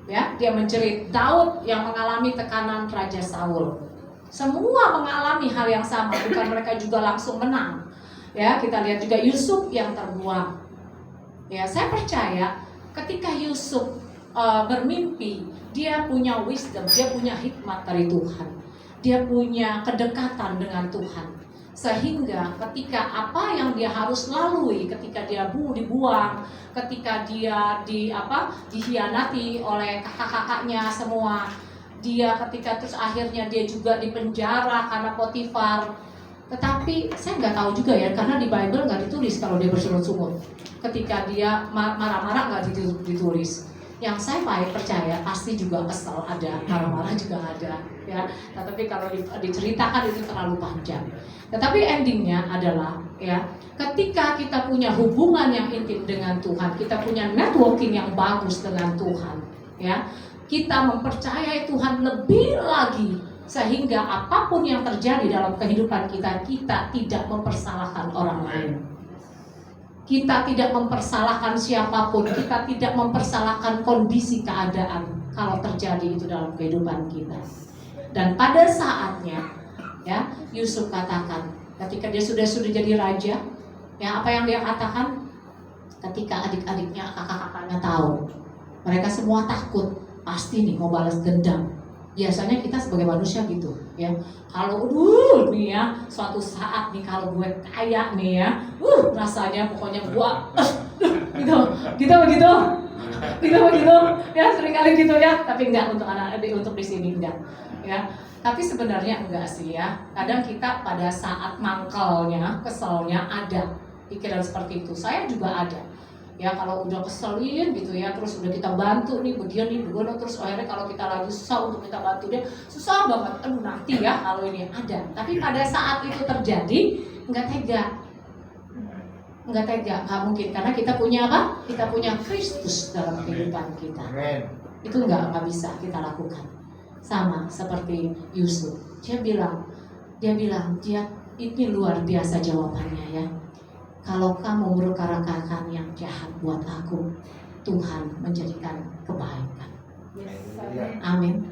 Ya, dia menjerit. Daud yang mengalami tekanan Raja Saul. Semua mengalami hal yang sama, bukan mereka juga langsung menang. Ya, kita lihat juga Yusuf yang terbuang. Ya, saya percaya ketika Yusuf bermimpi, dia punya wisdom, dia punya hikmat dari Tuhan. Dia punya kedekatan dengan Tuhan. Sehingga ketika apa yang dia harus lalui, ketika dia dibuang, ketika dia dihianati oleh kakak-kakaknya semua, dia ketika terus akhirnya dia juga dipenjara karena Potifar. Tetapi saya nggak tahu juga ya, karena di Bible nggak ditulis kalau dia bersungut-sungut. Ketika dia marah-marah nggak ditulis. Yang saya percaya pasti juga kesal ada, marah-marah juga ada, ya. Tetapi kalau diceritakan itu terlalu panjang. Tetapi endingnya adalah ya, ketika kita punya hubungan yang intim dengan Tuhan, kita punya networking yang bagus dengan Tuhan, ya. Kita mempercayai Tuhan lebih lagi sehingga apapun yang terjadi dalam kehidupan kita, kita tidak mempersalahkan orang lain. Kita tidak mempersalahkan siapapun, kita tidak mempersalahkan kondisi keadaan kalau terjadi itu dalam kehidupan kita. Dan pada saatnya, ya, Yusuf katakan, ketika dia sudah jadi raja, ya, apa yang dia katakan? Ketika adik-adiknya, kakak-kakaknya tahu, mereka semua takut, pasti nih mau balas dendam. Biasanya kita sebagai manusia gitu, ya. Kalau nih ya, suatu saat nih kalau gue kaya nih ya, rasanya pokoknya gua gitu, begitu, ya sering kali gitu ya. Tapi enggak untuk di sini enggak, ya. Tapi sebenarnya enggak sih ya. Kadang kita pada saat mangkalnya, keselnya ada pikiran seperti itu. Saya juga ada. Ya, kalau udah keselin gitu ya, terus udah kita bantu nih begini, terus akhirnya kalau kita lagi susah untuk kita bantu dia, susah banget, nanti ya kalau ini ada. Tapi pada saat itu terjadi, nggak tega, nggak mungkin, karena kita punya apa? Kita punya Kristus dalam kehidupan kita. Itu nggak bisa kita lakukan. Sama seperti Yusuf, dia bilang, ini luar biasa jawabannya ya. Kalau kamu berkara-karakan yang jahat buat aku, Tuhan menjadikan kebaikan. Amin.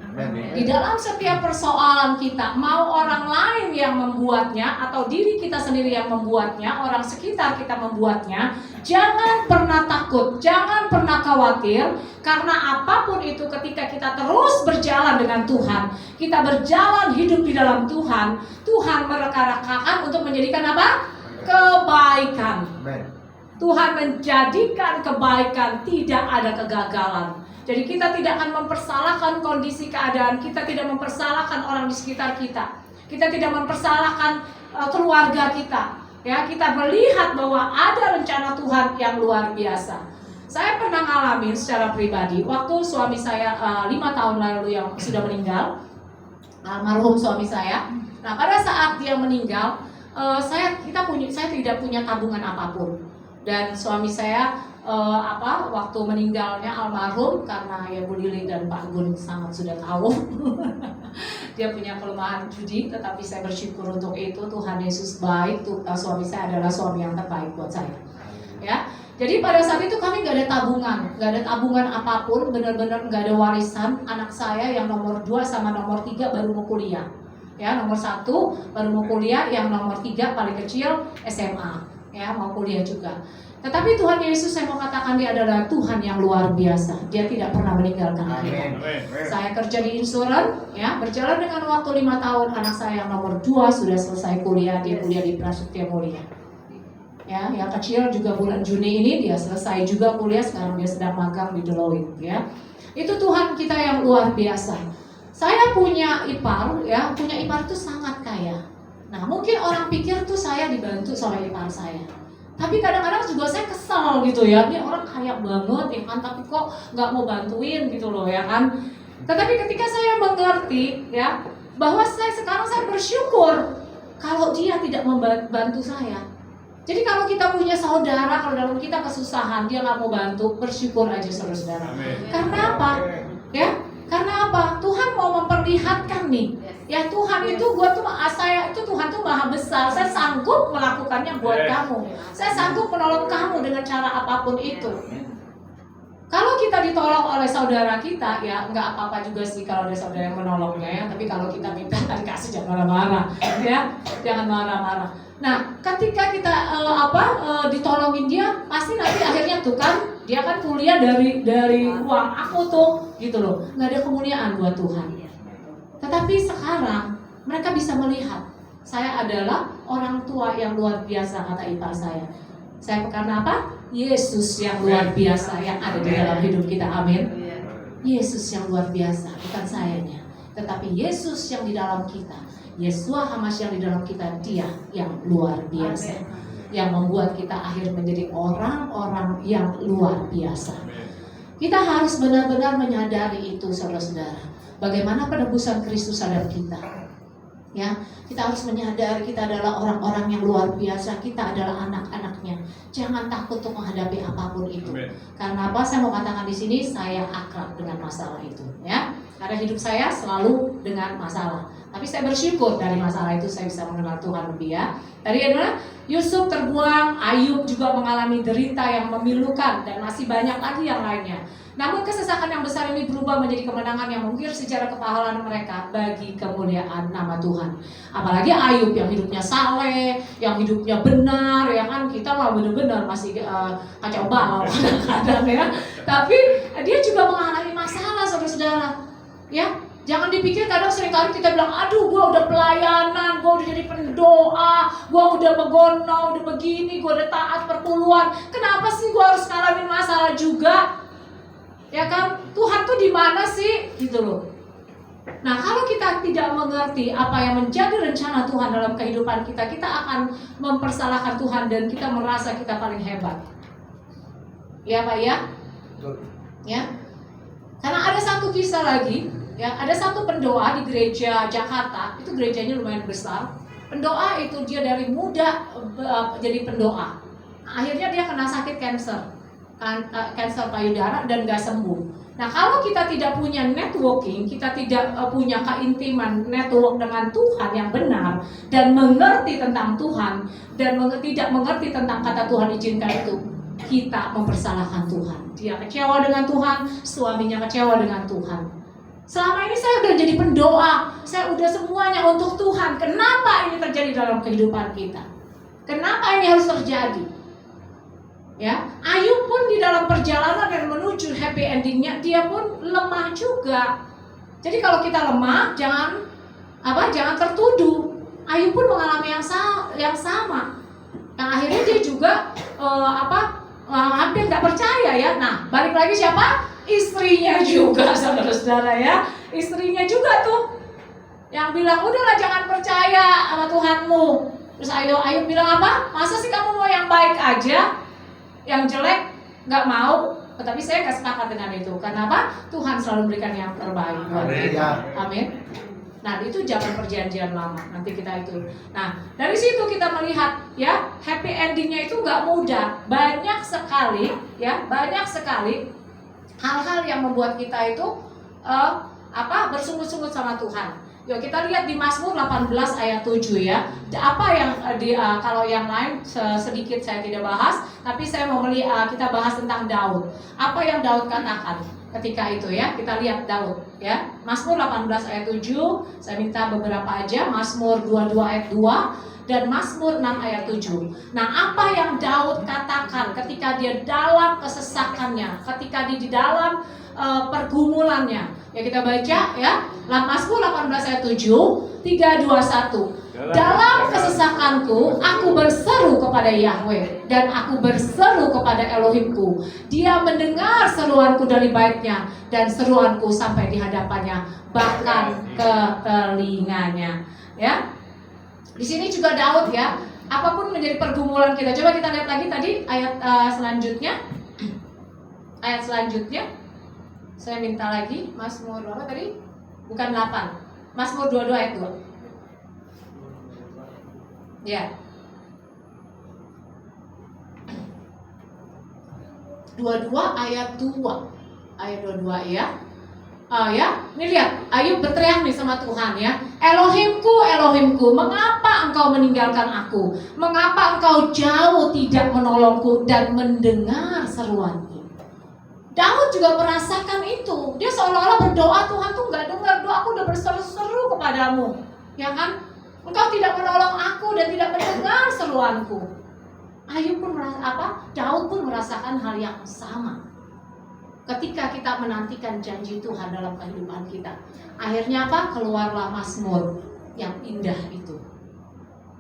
Di dalam setiap persoalan kita, mau orang lain yang membuatnya atau diri kita sendiri yang membuatnya, orang sekitar kita membuatnya, jangan pernah takut, jangan pernah khawatir, karena apapun itu ketika kita terus berjalan dengan Tuhan, kita berjalan hidup di dalam Tuhan, Tuhan mereka-rekakan untuk menjadikan apa? Kebaikan. Tuhan menjadikan kebaikan, tidak ada kegagalan. Jadi kita tidak akan mempersalahkan kondisi keadaan, kita tidak mempersalahkan orang di sekitar kita, kita tidak mempersalahkan keluarga kita. Ya, kita melihat bahwa ada rencana Tuhan yang luar biasa. Saya pernah ngalamin secara pribadi waktu suami saya 5 tahun lalu yang sudah meninggal, almarhum suami saya. Nah, pada saat dia meninggal, saya tidak punya tabungan apapun, dan suami saya waktu meninggalnya almarhum, karena ya Bu Lili dan Pak Gun sangat sudah tahu dia punya kelemahan judi, tetapi saya bersyukur untuk itu. Tuhan Yesus baik, suami saya adalah suami yang terbaik buat saya, ya. Jadi pada saat itu kami nggak ada tabungan apapun, benar-benar nggak ada warisan. Anak saya yang nomor 2 sama nomor 3 baru mau kuliah. Ya, nomor 1 baru mau kuliah, yang nomor 3 paling kecil SMA, ya, mau kuliah juga. Tetapi Tuhan Yesus, saya mau katakan, dia adalah Tuhan yang luar biasa. Dia tidak pernah meninggalkan kita. Saya kerja di insuran, ya, berjalan dengan waktu 5 tahun. Anak saya yang nomor 2 sudah selesai kuliah, dia kuliah di Prasetya Mulia. Ya, yang kecil juga bulan Juni ini dia selesai juga kuliah, sekarang dia sedang magang di Deloitte, ya. Itu Tuhan kita yang luar biasa. Saya punya ipar, ya, punya ipar itu sangat kaya. Nah, mungkin orang pikir tuh saya dibantu oleh ipar saya. Tapi kadang-kadang juga saya kesel gitu ya, ini orang kaya banget ya kan, tapi kok nggak mau bantuin gitu loh ya kan. Tetapi ketika saya mengerti ya bahwa sekarang saya bersyukur kalau dia tidak membantu saya. Jadi kalau kita punya saudara, kalau dalam kita kesusahan dia nggak mau bantu, bersyukur aja saudara-saudara. Karena apa? Ya, karena apa? Tuhan mau memperlihatkan nih. Ya Tuhan itu saya itu Tuhan tuh maha besar. Saya sanggup melakukannya buat kamu. Saya sanggup menolong kamu dengan cara apapun itu. Kalau kita ditolong oleh saudara kita, ya nggak apa-apa juga sih kalau ada saudara yang menolongnya ya. Tapi kalau kita minta kasih jangan marah-marah, ya jangan marah-marah. Nah, ketika kita ditolongin dia, pasti nanti akhirnya tuh kan dia kan kuliah dari uang aku tuh, gitu loh. Nggak ada kemuliaan buat Tuhan. Tetapi sekarang mereka bisa melihat saya adalah orang tua yang luar biasa, kata ipar saya. Saya karena apa? Yesus yang luar biasa yang ada di dalam hidup kita. Amin. Yesus yang luar biasa, bukan sayanya, tetapi Yesus yang di dalam kita. Yesua Hamas yang di dalam kita, dia yang luar biasa. Yang membuat kita akhir menjadi orang-orang yang luar biasa. Kita harus benar-benar menyadari itu, saudara-saudara. Bagaimana penebusan Kristus terhadap kita. Ya, kita harus menyadari kita adalah orang-orang yang luar biasa. Kita adalah anak-anaknya. Jangan takut untuk menghadapi apapun itu. Karena apa? Saya mau katakan di sini, saya akrab dengan masalah itu. Ya, karena hidup saya selalu dengan masalah. Tapi saya bersyukur dari masalah itu saya bisa mengenal Tuhan lebih ya. Tadi adalah Yusuf terbuang, Ayub juga mengalami derita yang memilukan dan masih banyak lagi yang lainnya. Namun kesesakan yang besar ini berubah menjadi kemenangan yang mengukir sejarah kepahlawanan mereka bagi kemuliaan nama Tuhan. Apalagi Ayub yang hidupnya saleh, yang hidupnya benar, ya kan kita mah benar-benar masih kacau balau kadang-kadang ya. Tapi dia juga mengalami masalah, saudara-saudara. Ya, jangan dipikir kadang seringkali kita bilang, aduh gua udah pelayanan, gua udah jadi pendoa, gua udah begono, udah begini, gua udah taat perpuluhan. Kenapa sih gua harus ngalamin masalah juga? Ya kan, Tuhan tuh di mana sih? Gitu loh. Nah, kalau kita tidak mengerti apa yang menjadi rencana Tuhan dalam kehidupan kita, kita akan mempersalahkan Tuhan dan kita merasa kita paling hebat. Ya Pak ya? Ya. Karena ada satu kisah lagi, ya, ada satu pendoa di gereja Jakarta, itu gerejanya lumayan besar. Pendoa itu dia dari muda jadi pendoa. Akhirnya dia kena sakit kanker payudara dan gak sembuh. Nah, kalau kita tidak punya networking, kita tidak punya keintiman network dengan Tuhan yang benar dan mengerti tentang Tuhan dan tidak mengerti tentang kata Tuhan izinkan itu, kita mempersalahkan Tuhan. Dia kecewa dengan Tuhan, suaminya kecewa dengan Tuhan. Selama ini saya udah jadi pendoa, saya udah semuanya untuk Tuhan. Kenapa ini terjadi dalam kehidupan kita? Kenapa ini harus terjadi? Ya, Ayub pun di dalam perjalanan dan menuju happy endingnya dia pun lemah juga. Jadi kalau kita lemah, jangan tertuduh. Ayub pun mengalami yang sama. Yang akhirnya dia juga hampir nggak percaya ya. Nah, balik lagi siapa? Istrinya juga, saudara-saudara ya. Istrinya juga tuh yang bilang, udahlah jangan percaya sama Tuhanmu. Terus Ayub bilang apa? Masa sih kamu mau yang baik aja? Yang jelek nggak mau, tetapi saya nggak sepakat dengan itu. Karena apa? Tuhan selalu memberikan yang terbaik buat kita. Amin. Nah, itu zaman perjanjian lama. Nanti kita itu. Nah, dari situ kita melihat ya, happy endingnya itu nggak mudah. Banyak sekali hal-hal yang membuat kita itu bersungut-sungut sama Tuhan. Yuk kita lihat di Mazmur 18 ayat 7 ya. Apa yang kalau yang lain sedikit saya tidak bahas, tapi saya mau kita bahas tentang Daud. Apa yang Daud katakan ketika itu ya? Kita lihat Daud ya. Mazmur 18 ayat 7, saya minta beberapa aja. Mazmur 22 ayat 2 dan Mazmur 6 ayat 7. Nah, apa yang Daud katakan ketika dia dalam kesesakannya, ketika dia di dalam pergumulannya? Ya kita baca ya. Mazmur 18 ayat 7, 3, 2, 1. Dalam kesesakanku, aku berseru kepada Yahweh dan aku berseru kepada Elohimku. Dia mendengar seruanku dari baitnya dan seruanku sampai di hadapannya, bahkan ke telinganya. Ya. Di sini juga Daud ya. Apapun menjadi pergumulan kita. Coba kita lihat lagi tadi ayat selanjutnya. Ayat selanjutnya. Saya minta lagi Mazmur berapa tadi? Bukan 8. Mazmur 22 ayat 2. Ya. 22 ayat 2. Ayat 22 ya. Ya, ini lihat, Ayub berteriak nih sama Tuhan ya. Elohimku, Elohimku, mengapa engkau meninggalkan aku? Mengapa engkau jauh tidak menolongku dan mendengar seruanku? Daud juga merasakan itu. Dia seolah-olah berdoa, Tuhan tuh nggak dengar doaku, udah berseru-seru kepadamu, ya kan? Engkau tidak menolong aku dan tidak mendengar seruanku. Ayub pun Daud pun merasakan hal yang sama. Ketika kita menantikan janji Tuhan dalam kehidupan kita, akhirnya apa? Keluarlah Mazmur yang indah itu.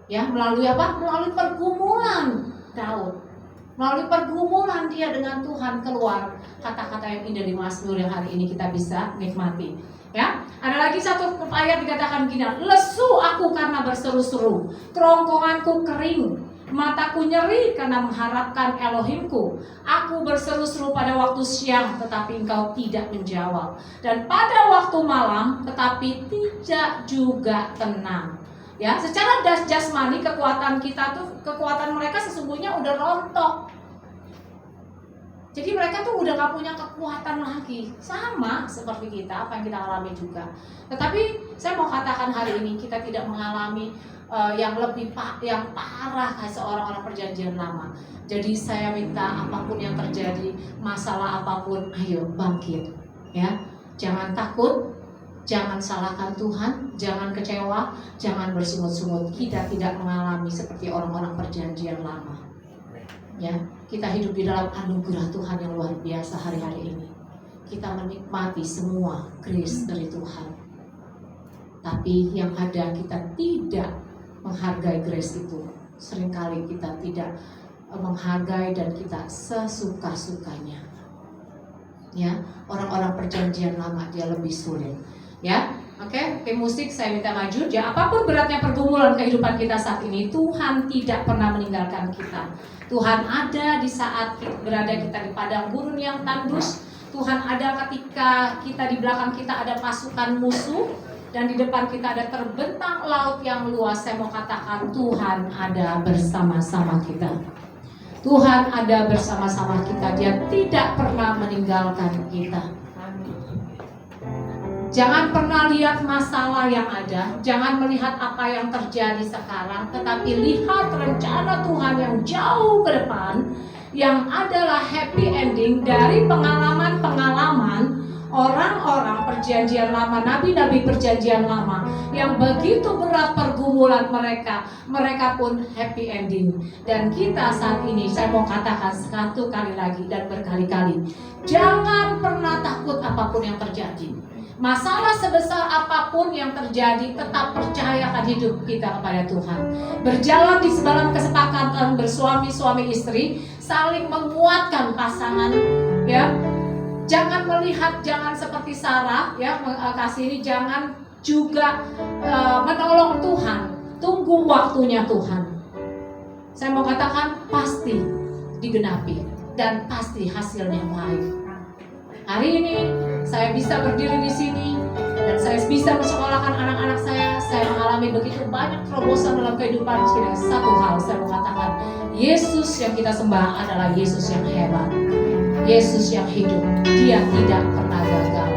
Ya, melalui apa? Melalui pergumulan Daud. Melalui pergumulan dia dengan Tuhan keluar kata-kata yang indah di Mazmur yang hari ini kita bisa nikmati. Ya, ada lagi satu ayat dikatakan gini, lesu aku karena berseru-seru, kerongkonganku kering. Mataku nyeri karena mengharapkan Elohimku. Aku berseru-seru pada waktu siang, tetapi engkau tidak menjawab. Dan pada waktu malam, tetapi tidak juga tenang. Ya, secara jasmani kekuatan kita tuh, kekuatan mereka sesungguhnya udah rontok. Jadi mereka tuh udah gak punya kekuatan lagi. Sama seperti kita, apa yang kita alami juga. Tetapi saya mau katakan hari ini kita tidak mengalami yang lebih yang parah kayak seorang-orang perjanjian lama. Jadi saya minta apapun yang terjadi, masalah apapun, ayo bangkit. Ya, jangan takut, jangan salahkan Tuhan, jangan kecewa, jangan bersungut-sungut. Kita tidak mengalami seperti orang-orang perjanjian lama. Ya, kita hidup di dalam anugerah Tuhan yang luar biasa hari-hari ini. Kita menikmati semua grace dari Tuhan. Tapi yang ada kita tidak menghargai grace itu. Seringkali kita tidak menghargai dan kita sesuka-sukanya. Ya, orang-orang perjanjian lama dia lebih sulit. Ya, oke, musik saya minta maju. Ya, apapun beratnya pergumulan kehidupan kita saat ini, Tuhan tidak pernah meninggalkan kita. Tuhan ada di saat berada kita di padang gurun yang tandus. Tuhan ada ketika kita di belakang kita ada pasukan musuh. Dan di depan kita ada terbentang laut yang luas. Saya mau katakan Tuhan ada bersama-sama kita. Tuhan ada bersama-sama kita. Dia tidak pernah meninggalkan kita. Jangan pernah lihat masalah yang ada. Jangan melihat apa yang terjadi sekarang. Tetapi lihat rencana Tuhan yang jauh ke depan. Yang adalah happy ending dari pengalaman-pengalaman orang-orang perjanjian lama, nabi-nabi perjanjian lama yang begitu berat pergumulan mereka pun happy ending. Dan kita saat ini, saya mau katakan satu kali lagi dan berkali-kali, jangan pernah takut apapun yang terjadi. Masalah sebesar apapun yang terjadi, tetap percayakan hidup kita kepada Tuhan. Berjalan di dalam kesepakatan bersuami-suami istri, saling menguatkan pasangan, ya. Jangan melihat, jangan seperti Sarah, ya, kasih ini, jangan juga menolong Tuhan. Tunggu waktunya Tuhan. Saya mau katakan pasti digenapi dan pasti hasilnya baik. Hari ini saya bisa berdiri di sini dan saya bisa mensekolahkan anak-anak saya. Saya mengalami begitu banyak terobosan dalam kehidupan kita. Satu hal saya mau katakan, Yesus yang kita sembah adalah Yesus yang hebat. Yesus yang hidup, dia tidak pernah gagal.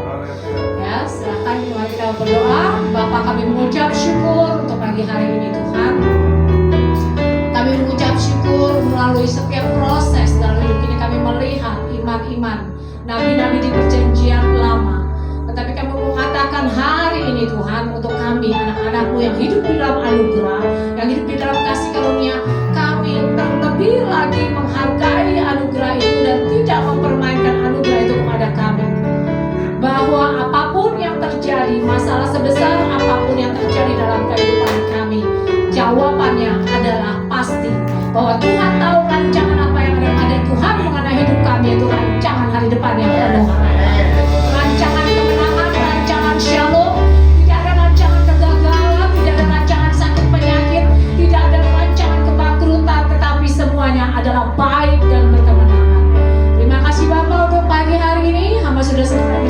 Ya, silakan mari kita berdoa. Bapa, kami mengucap syukur untuk pagi hari ini Tuhan. Kami mengucap syukur melalui setiap proses dalam hidup ini kami melihat iman-iman nabi-nabi di perjanjian lama. Tetapi kami mau katakan hari ini Tuhan untuk kami anak-anakmu yang hidup di dalam anugerah, yang hidup di dalam kasih karunia, kami terlebih lagi menghargai anugerah itu dan tidak mempermainkan anugerah itu kepada kami. Bahwa apapun yang terjadi, masalah sebesar apapun yang terjadi dalam kehidupan kami, jawabannya adalah pasti. Bahwa Tuhan tahu rancangan apa yang ada Tuhan mengenai hidup kami, itu rancangan hari depan yang penuh. Rancangan kemenangan, rancangan shalom. Tidak ada rancangan kegagalan, tidak ada rancangan sakit penyakit, tidak ada rancangan kebangkrutan, tetapi semuanya adalah baik dan berkemenangan. Terima kasih Bapak untuk pagi hari ini. Hamba sudah selesai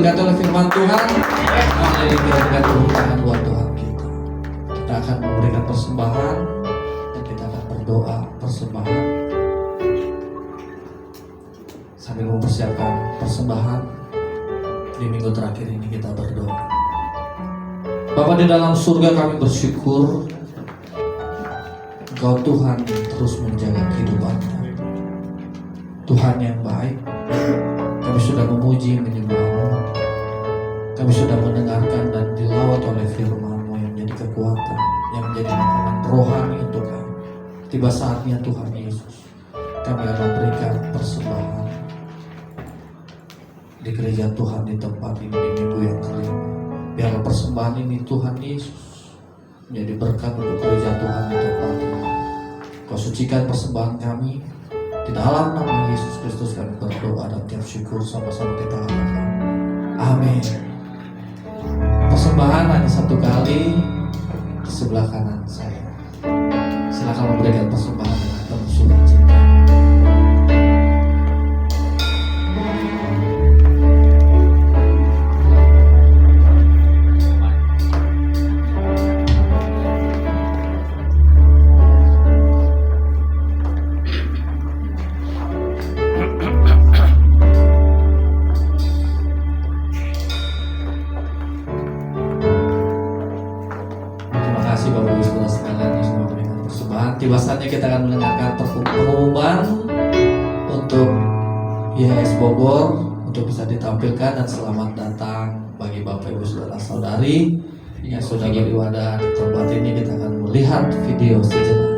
diberkati oleh firman Tuhan, menjadi berkat keberkahan buat Tuhan kita. Kita akan memberikan persembahan dan kita akan berdoa persembahan sambil mempersiapkan persembahan. Di minggu terakhir ini kita berdoa. Bapa di dalam surga, kami bersyukur Engkau Tuhan terus menjaga kehidupan kami. Tuhan yang baik, kami sudah memuji menyembah-Mu. Kami sudah mendengarkan dan dilawat oleh firman-Mu yang menjadi kekuatan, yang menjadi makanan rohani untuk kami. Tiba saatnya Tuhan Yesus, kami akan memberikan persembahan di gereja Tuhan di tempat ini di minggu yang kelima. Biarlah persembahan ini Tuhan Yesus menjadi berkat untuk gereja Tuhan di tempat ini. Kau sucikan persembahan kami. Di dalam nama Yesus Kristus kami berdoa dan tiap syukur sama-sama kita katakan amin. Persembahan hanya satu kali di sebelah kanan saya. Silakan memberikan persembahan dengan penuh sukacita. Tiba saatnya kita akan mendengarkan pengumuman untuk YHS Bogor untuk bisa ditampilkan, dan selamat datang bagi Bapak Ibu Saudara-saudari yang sudah beribadah di tempat ini. Kita akan melihat video sejenak.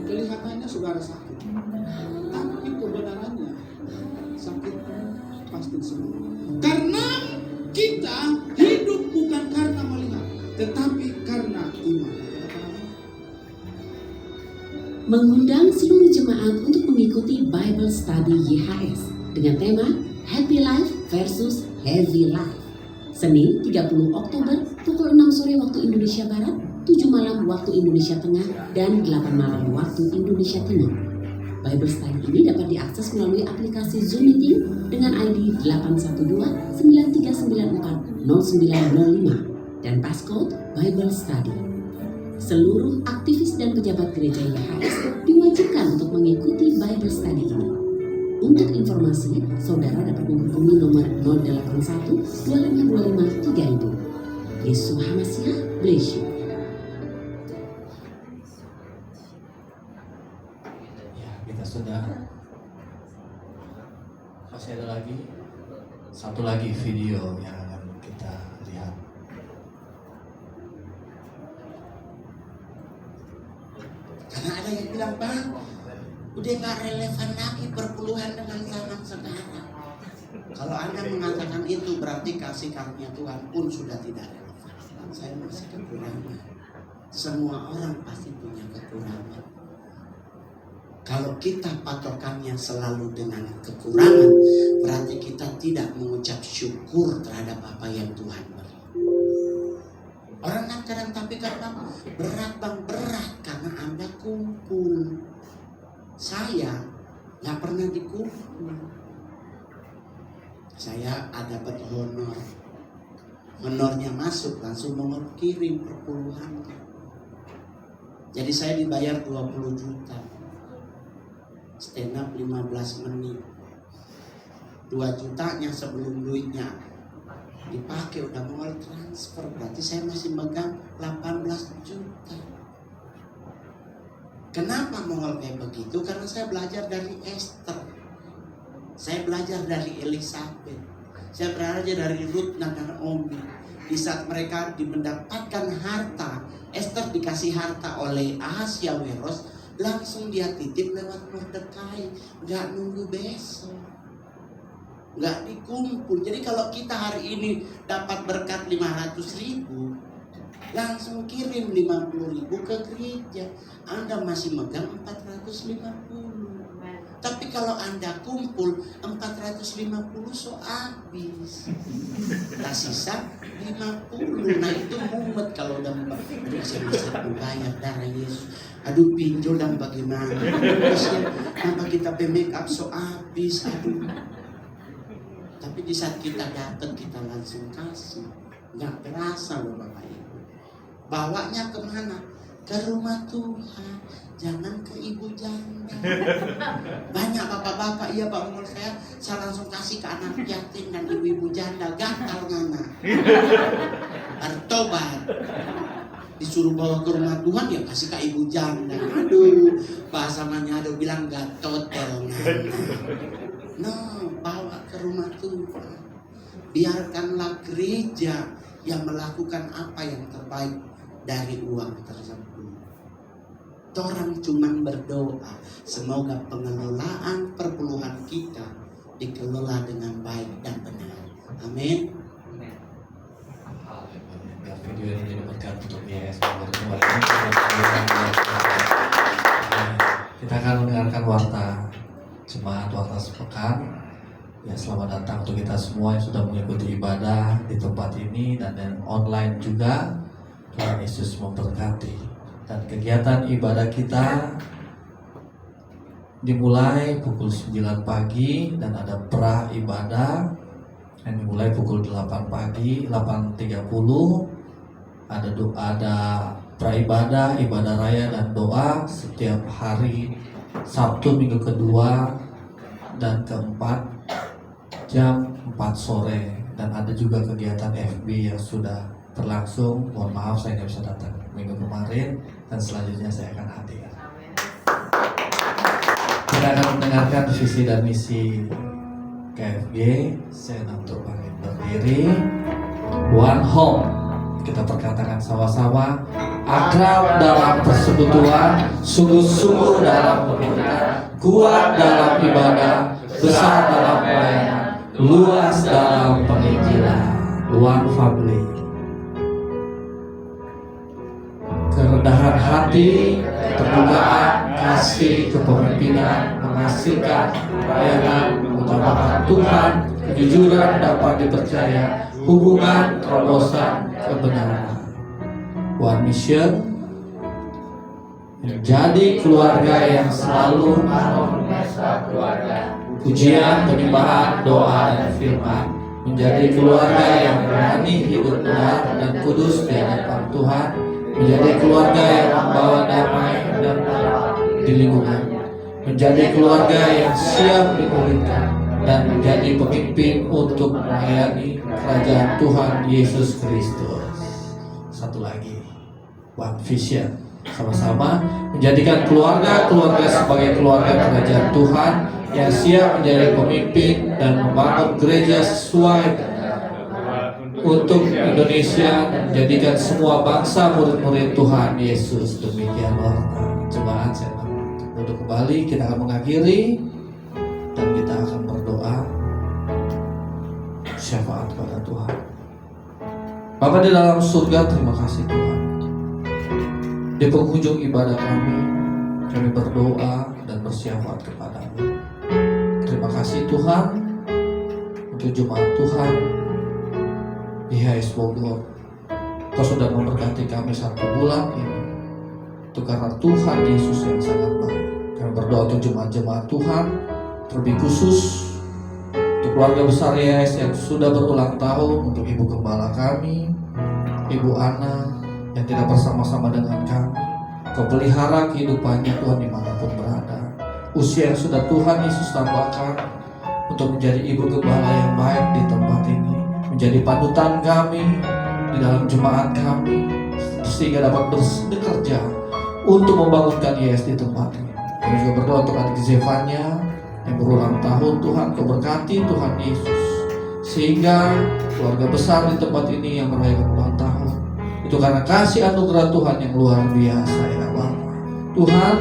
Kelihatannya saudara sakit, tapi kebenarannya sakit pasti sembuh. Karena kita hidup bukan karena melihat, tetapi karena iman. Mengundang seluruh jemaat untuk mengikuti Bible Study YHS dengan tema Happy Life versus Heavy Life. Senin 30 Oktober pukul 6 sore waktu Indonesia Barat, 7 malam waktu Indonesia Tengah, dan 8 malam waktu Indonesia Timur. Bible Study ini dapat diakses melalui aplikasi Zoom Meeting dengan ID 812-9394-0905 dan passcode Bible Study. Seluruh aktivis dan pejabat gereja YHS diwajibkan untuk mengikuti Bible Study ini. Untuk informasi, saudara dapat menghubungi nomor 081 2525 3000. Yesus Hamasiah, bless you. Kita sudah, masih ada lagi satu lagi video yang akan kita lihat. Karena ada yang bilang, Bang, udah gak relevan lagi perpuluhan dengan zaman sekarang. Kalau Anda mengatakan itu, berarti kasih karunia Tuhan pun sudah tidak relevan. Saya masih kekurangan. Semua orang pasti punya kekurangan. Kalau kita patokannya selalu dengan kekurangan, berarti kita tidak mengucap syukur terhadap apa yang Tuhan beri. Orang kan kadang tapi kata berat bang, berat karena Anda kumpul. Saya nggak pernah dikumpul. Saya dapat honor. Honornya masuk langsung nomor kirim perpuluhannya. Jadi saya dibayar 20 juta. Stand up 15 menit. 2 jutanya sebelum duitnya dipakai udah mau transfer, berarti saya masih megang 18 juta. Kenapa mau kayak begitu? Karena saya belajar dari Esther. Saya belajar dari Elizabeth. Saya belajar dari Ruth dan Naomi. Di saat mereka mendapatkan harta, Esther dikasih harta oleh Ahasyaweros, langsung dia titip lewat Mordekai, nggak nunggu besok, nggak dikumpul. Jadi kalau kita hari ini dapat berkat 500.000, langsung kirim 50.000 ke gereja. Anda masih megang 450. Tapi kalau Anda kumpul 450 so habis. Nah sisa 50. Nah itu mumet kalau udah aduh saya masih membayar darah Yesus. Aduh pinjol dan bagaimana. Terus ya, kenapa kita make up so habis. Aduh. Tapi di saat kita datang kita langsung kasih. Nggak terasa loh Bapak Ibu. Bawanya kemana? Ke rumah Tuhan, jangan ke ibu janda. Banyak bapak-bapak, iya Pak umur saya langsung kasih ke anak yatim dan ibu-ibu janda, gatal ngana. Bertobat. Disuruh bawa ke rumah Tuhan, ya kasih ke ibu janda. Aduh, bahasa Manado bilang gatotel ngana. No, bawa ke rumah Tuhan. Biarkanlah gereja yang melakukan apa yang terbaik dari uang tersebut. Orang cuma berdoa, semoga pengelolaan perpuluhan kita dikelola dengan baik dan benar. Amin. Biar video ini jadi berkat untuk YHS. Kita akan mendengarkan warta jemaat, warta sepekan. Ya, selamat datang untuk kita semua yang sudah mengikuti ibadah di tempat ini dan online juga. Tuhan Yesus memberkati. Dan kegiatan ibadah kita dimulai pukul 9 pagi dan ada pra ibadah yang dimulai pukul 8 pagi, 8.30 ada pra ibadah, ibadah raya dan doa setiap hari Sabtu minggu kedua dan keempat jam 4 sore, dan ada juga kegiatan FB yang sudah berlangsung. Mohon maaf saya nggak bisa datang minggu kemarin, dan selanjutnya saya akan hadir. Kita akan mendengarkan visi dan misi KFG. Saya untuk bangkit berdiri. One home. Kita perkatakan sama-sama. Akrab dalam persekutuan, sungguh-sungguh dalam pemuridan, kuat dalam ibadah, besar dalam pelayanan, luas dalam penginjilan. One family. Kerendahan hati, keterbukaan, kasih, kepemimpinan menghasilkan pelayanan, mengutamakan Tuhan, kejujuran dapat dipercaya, hubungan, terobosan, kebenaran. One mission, menjadi keluarga yang selalu memesta keluarga, pujian, penyembahan, doa, dan firman. Menjadi keluarga yang berani hidup benar dan kudus di hadapan Tuhan. Menjadi keluarga yang membawa damai dan di lingkungan. Menjadi keluarga yang siap dimuridkan dan menjadi pemimpin untuk melayani kerajaan Tuhan Yesus Kristus. Satu lagi, one vision. Sama-sama menjadikan keluarga sebagai keluarga kerajaan Tuhan yang siap menjadi pemimpin dan membangun gereja sesuai untuk Indonesia, menjadikan semua bangsa murid-murid Tuhan Yesus. Demikian warta jemaat. Saya duduk kembali, kita akan mengakhiri dan kita akan berdoa syafaat pada Tuhan. Bapa di dalam surga, terima kasih Tuhan. Di penghujung ibadah kami berdoa dan bersyafaat kepadamu. Terima kasih Tuhan untuk jemaat Tuhan YHS Bogor. Kau sudah memberkati kami 1 bulan ini. Itu karena Tuhan Yesus yang sangat baik. Kami berdoa untuk jemaat-jemaat Tuhan, terlebih khusus untuk keluarga besar YHS yang sudah berulang tahun, untuk Ibu Gembala kami, Ibu Ana yang tidak bersama-sama dengan kami. Kau pelihara kehidupannya Tuhan dimanapun berada. Usia yang sudah Tuhan Yesus tambahkan untuk menjadi Ibu Gembala yang baik di tempat ini, menjadi panutan kami di dalam jemaat kami, sehingga dapat bekerja untuk membangunkan YHS di tempat ini. Kami juga berdoa untuk adik Zevanya yang berulang tahun Tuhan, Kau berkati Tuhan Yesus, sehingga keluarga besar di tempat ini yang merayakan ulang tahun itu karena kasih anugerah Tuhan yang luar biasa ya Bapa. Tuhan,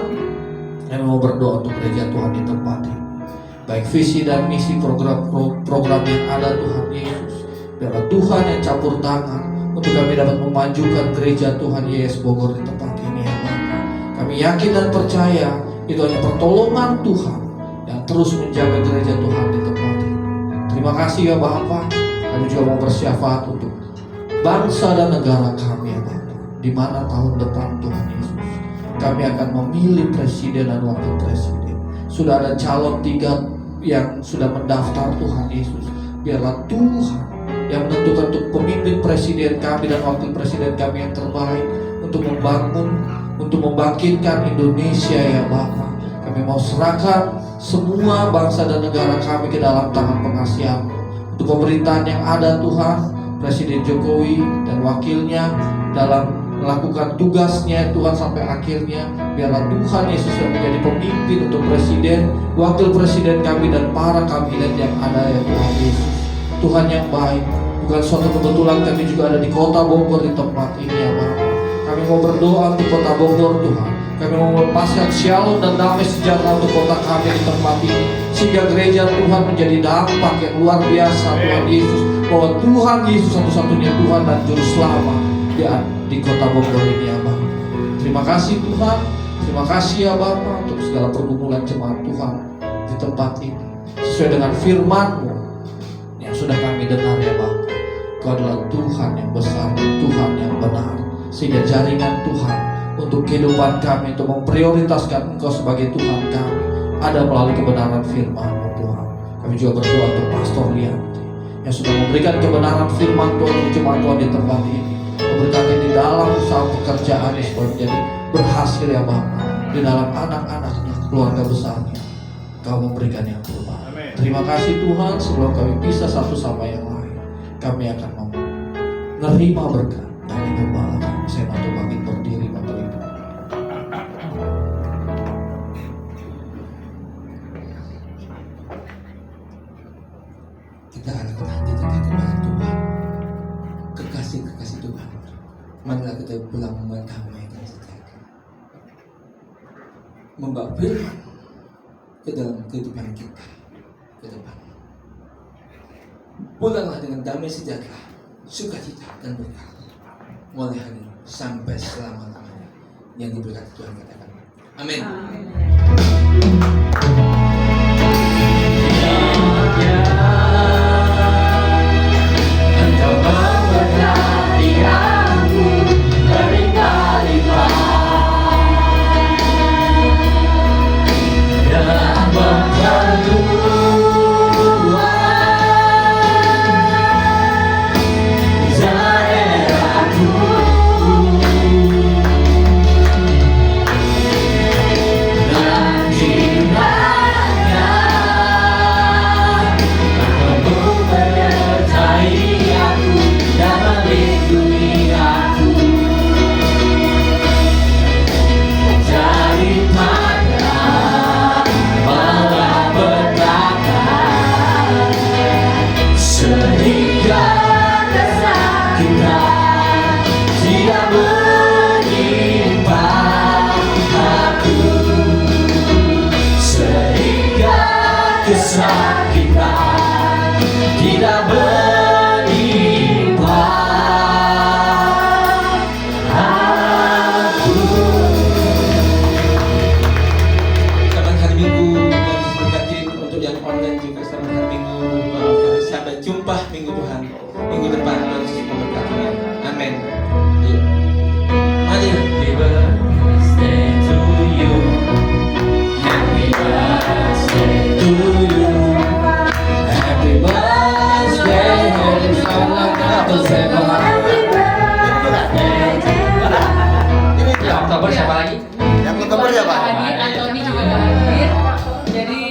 kami mau berdoa untuk gereja Tuhan di tempat ini, baik visi dan misi program yang ada Tuhan Yesus, biarlah Tuhan yang campur tangan untuk kami dapat memajukan gereja Tuhan Yesus Bogor di tempat ini ya Bapa. Kami yakin dan percaya itu hanya pertolongan Tuhan yang terus menjaga gereja Tuhan di tempat ini. Terima kasih ya Bapa. Kami juga mau bersyafaat untuk bangsa dan negara kami ya Bapa, di mana tahun depan Tuhan Yesus kami akan memilih presiden dan wakil presiden. Sudah ada calon 3 yang sudah mendaftar Tuhan Yesus. Biarlah Tuhan yang menentukan untuk pemimpin presiden kami dan wakil presiden kami yang terbaik untuk membangun, untuk membangkitkan Indonesia ya Bapa. Kami mau serahkan semua bangsa dan negara kami ke dalam tangan pengasihan. Untuk pemerintahan yang ada Tuhan, Presiden Jokowi dan wakilnya dalam melakukan tugasnya Tuhan sampai akhirnya, biarlah Tuhan Yesus yang menjadi pemimpin untuk presiden, wakil presiden kami dan para kabinet yang ada ya Tuhan Yesus. Tuhan yang baik, bukan suatu kebetulan kami juga ada di kota Bogor di tempat ini ya Bapa. Kami mau berdoa untuk kota Bogor Tuhan. Kami mau melepaskan shalom dan damai sejahtera untuk kota kami di tempat ini, sehingga gereja Tuhan menjadi dampak yang luar biasa Tuhan Yesus, bahwa Tuhan Yesus satu-satunya Tuhan dan Juru Selamat di kota Bogor ini ya Bapa. Terima kasih Tuhan, terima kasih ya Bapa untuk segala pergumulan jemaat Tuhan di tempat ini, sesuai dengan firman-Mu yang sudah kami dengar ya Bapa. Kau adalah Tuhan yang besar, Tuhan yang benar, sehingga jaringan Tuhan untuk kehidupan kami, untuk memprioritaskan Engkau sebagai Tuhan kami ada melalui kebenaran firman-Mu Tuhan. Kami juga berdoa untuk Pastor Lianti yang sudah memberikan kebenaran firman Tuhan untuk jemaat Tuhan di tempat ini, memberkati di dalam usaha pekerjaannya supaya menjadi berhasil ya Bapa, di dalam anak-anaknya, keluarga besarnya. Kau memberikan yang terbaik. Terima kasih Tuhan. Sebelum kami pisah satu sama yang lain, kami akan menerima berkat dari Gembala kami. Saya mau bangkit berdiri memberi doa. Kita arahkan hati kita kepada Tuhan. Kekasih-kekasih Tuhan, marilah kita pulang mendamaikan sejahtera, membawa firman ke dalam kehidupan kita ke depan. Pulanglah dengan damai sejahtera, sukacita dan berkah mulai hari ini sampai selama-lamanya yang diberkati Tuhan katakan. Amin.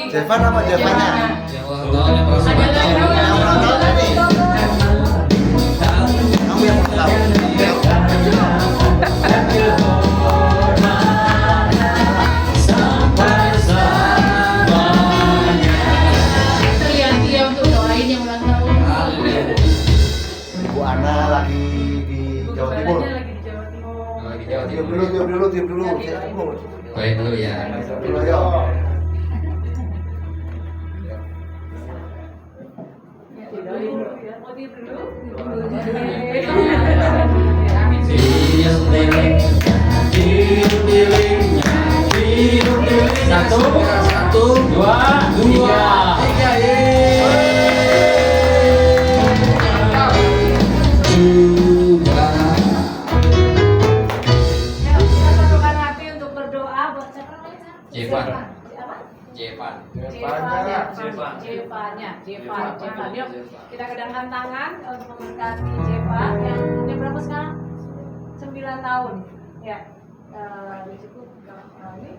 Jevan apa Jevannya? Kamu yang tahu. Sampai selamanya. Tiup dulu. Baik dulu ya. Dulu ya. Satu, dua, tiga, Kita satukan hati untuk berdoa buat siapa namanya? Jevan. Siapa? Jevan. Jevan. Yuk, kita kedangkan tangan untuk memberkati Jevan yang umurnya berapa sekarang? 9 tahun. Ya. Cukup. Ini.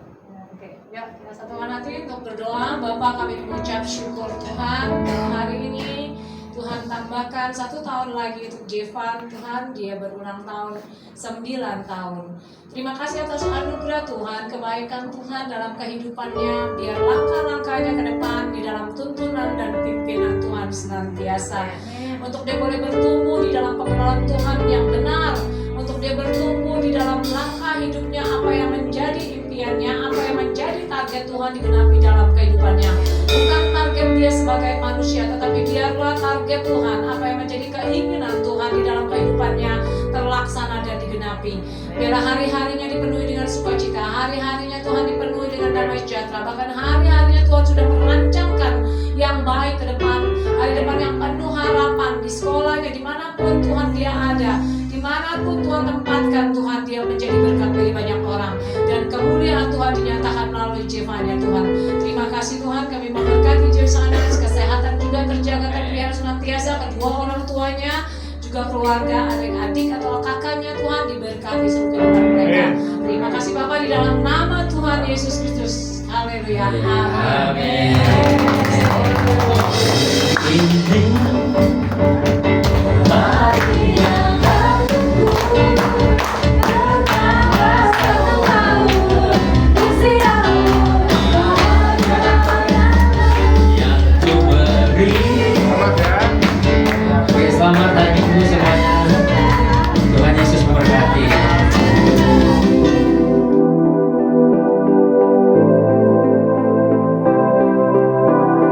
Oke. Ya, kita satukan hati untuk berdoa. Bapak, kami mengucap syukur Tuhan hari ini. Tuhan tambahkan 1 tahun lagi untuk Jevan. Tuhan, dia berulang tahun 9 tahun. Terima kasih atas anugerah Tuhan, kebaikan Tuhan dalam kehidupannya. Biar langkah-langkahnya ke depan di dalam tuntunan dan pimpinan Tuhan senantiasa. Untuk dia boleh bertumbuh di dalam pengenalan Tuhan yang benar. Untuk dia bertumbuh di dalam langkah hidupnya, apa yang menjadi impiannya, apa yang menjadi target Tuhan digenapi dalam kehidupannya. Bukan target dia sebagai manusia, tetapi biarlah target Tuhan, apa yang menjadi keinginan Tuhan di dalam kehidupannya terlaksana dan digenapi. Biarlah hari-harinya dipenuhi dengan sukacita, hari-harinya Tuhan dipenuhi dengan damai sejahtera, bahkan hari-harinya Tuhan sudah merancangkan yang baik ke depan, hari depan yang penuh harapan di sekolahnya, dimanapun Tuhan dia ada, dimanapun Tuhan tempatkan, Tuhan dia menjadi berkat bagi banyak orang, dan kemuliaan Tuhan dinyatakan melalui Jevan-nya Tuhan. Terima kasih Tuhan, kami memberkati Jevan, kesehatan juga terjaga terpelihara senantiasa, kedua orang tuanya, juga keluarga, adik-adik atau kakaknya Tuhan diberkati seluruh kehidupan mereka. Terima kasih Bapak di dalam nama Tuhan Yesus Kristus. Haleluya. Amin.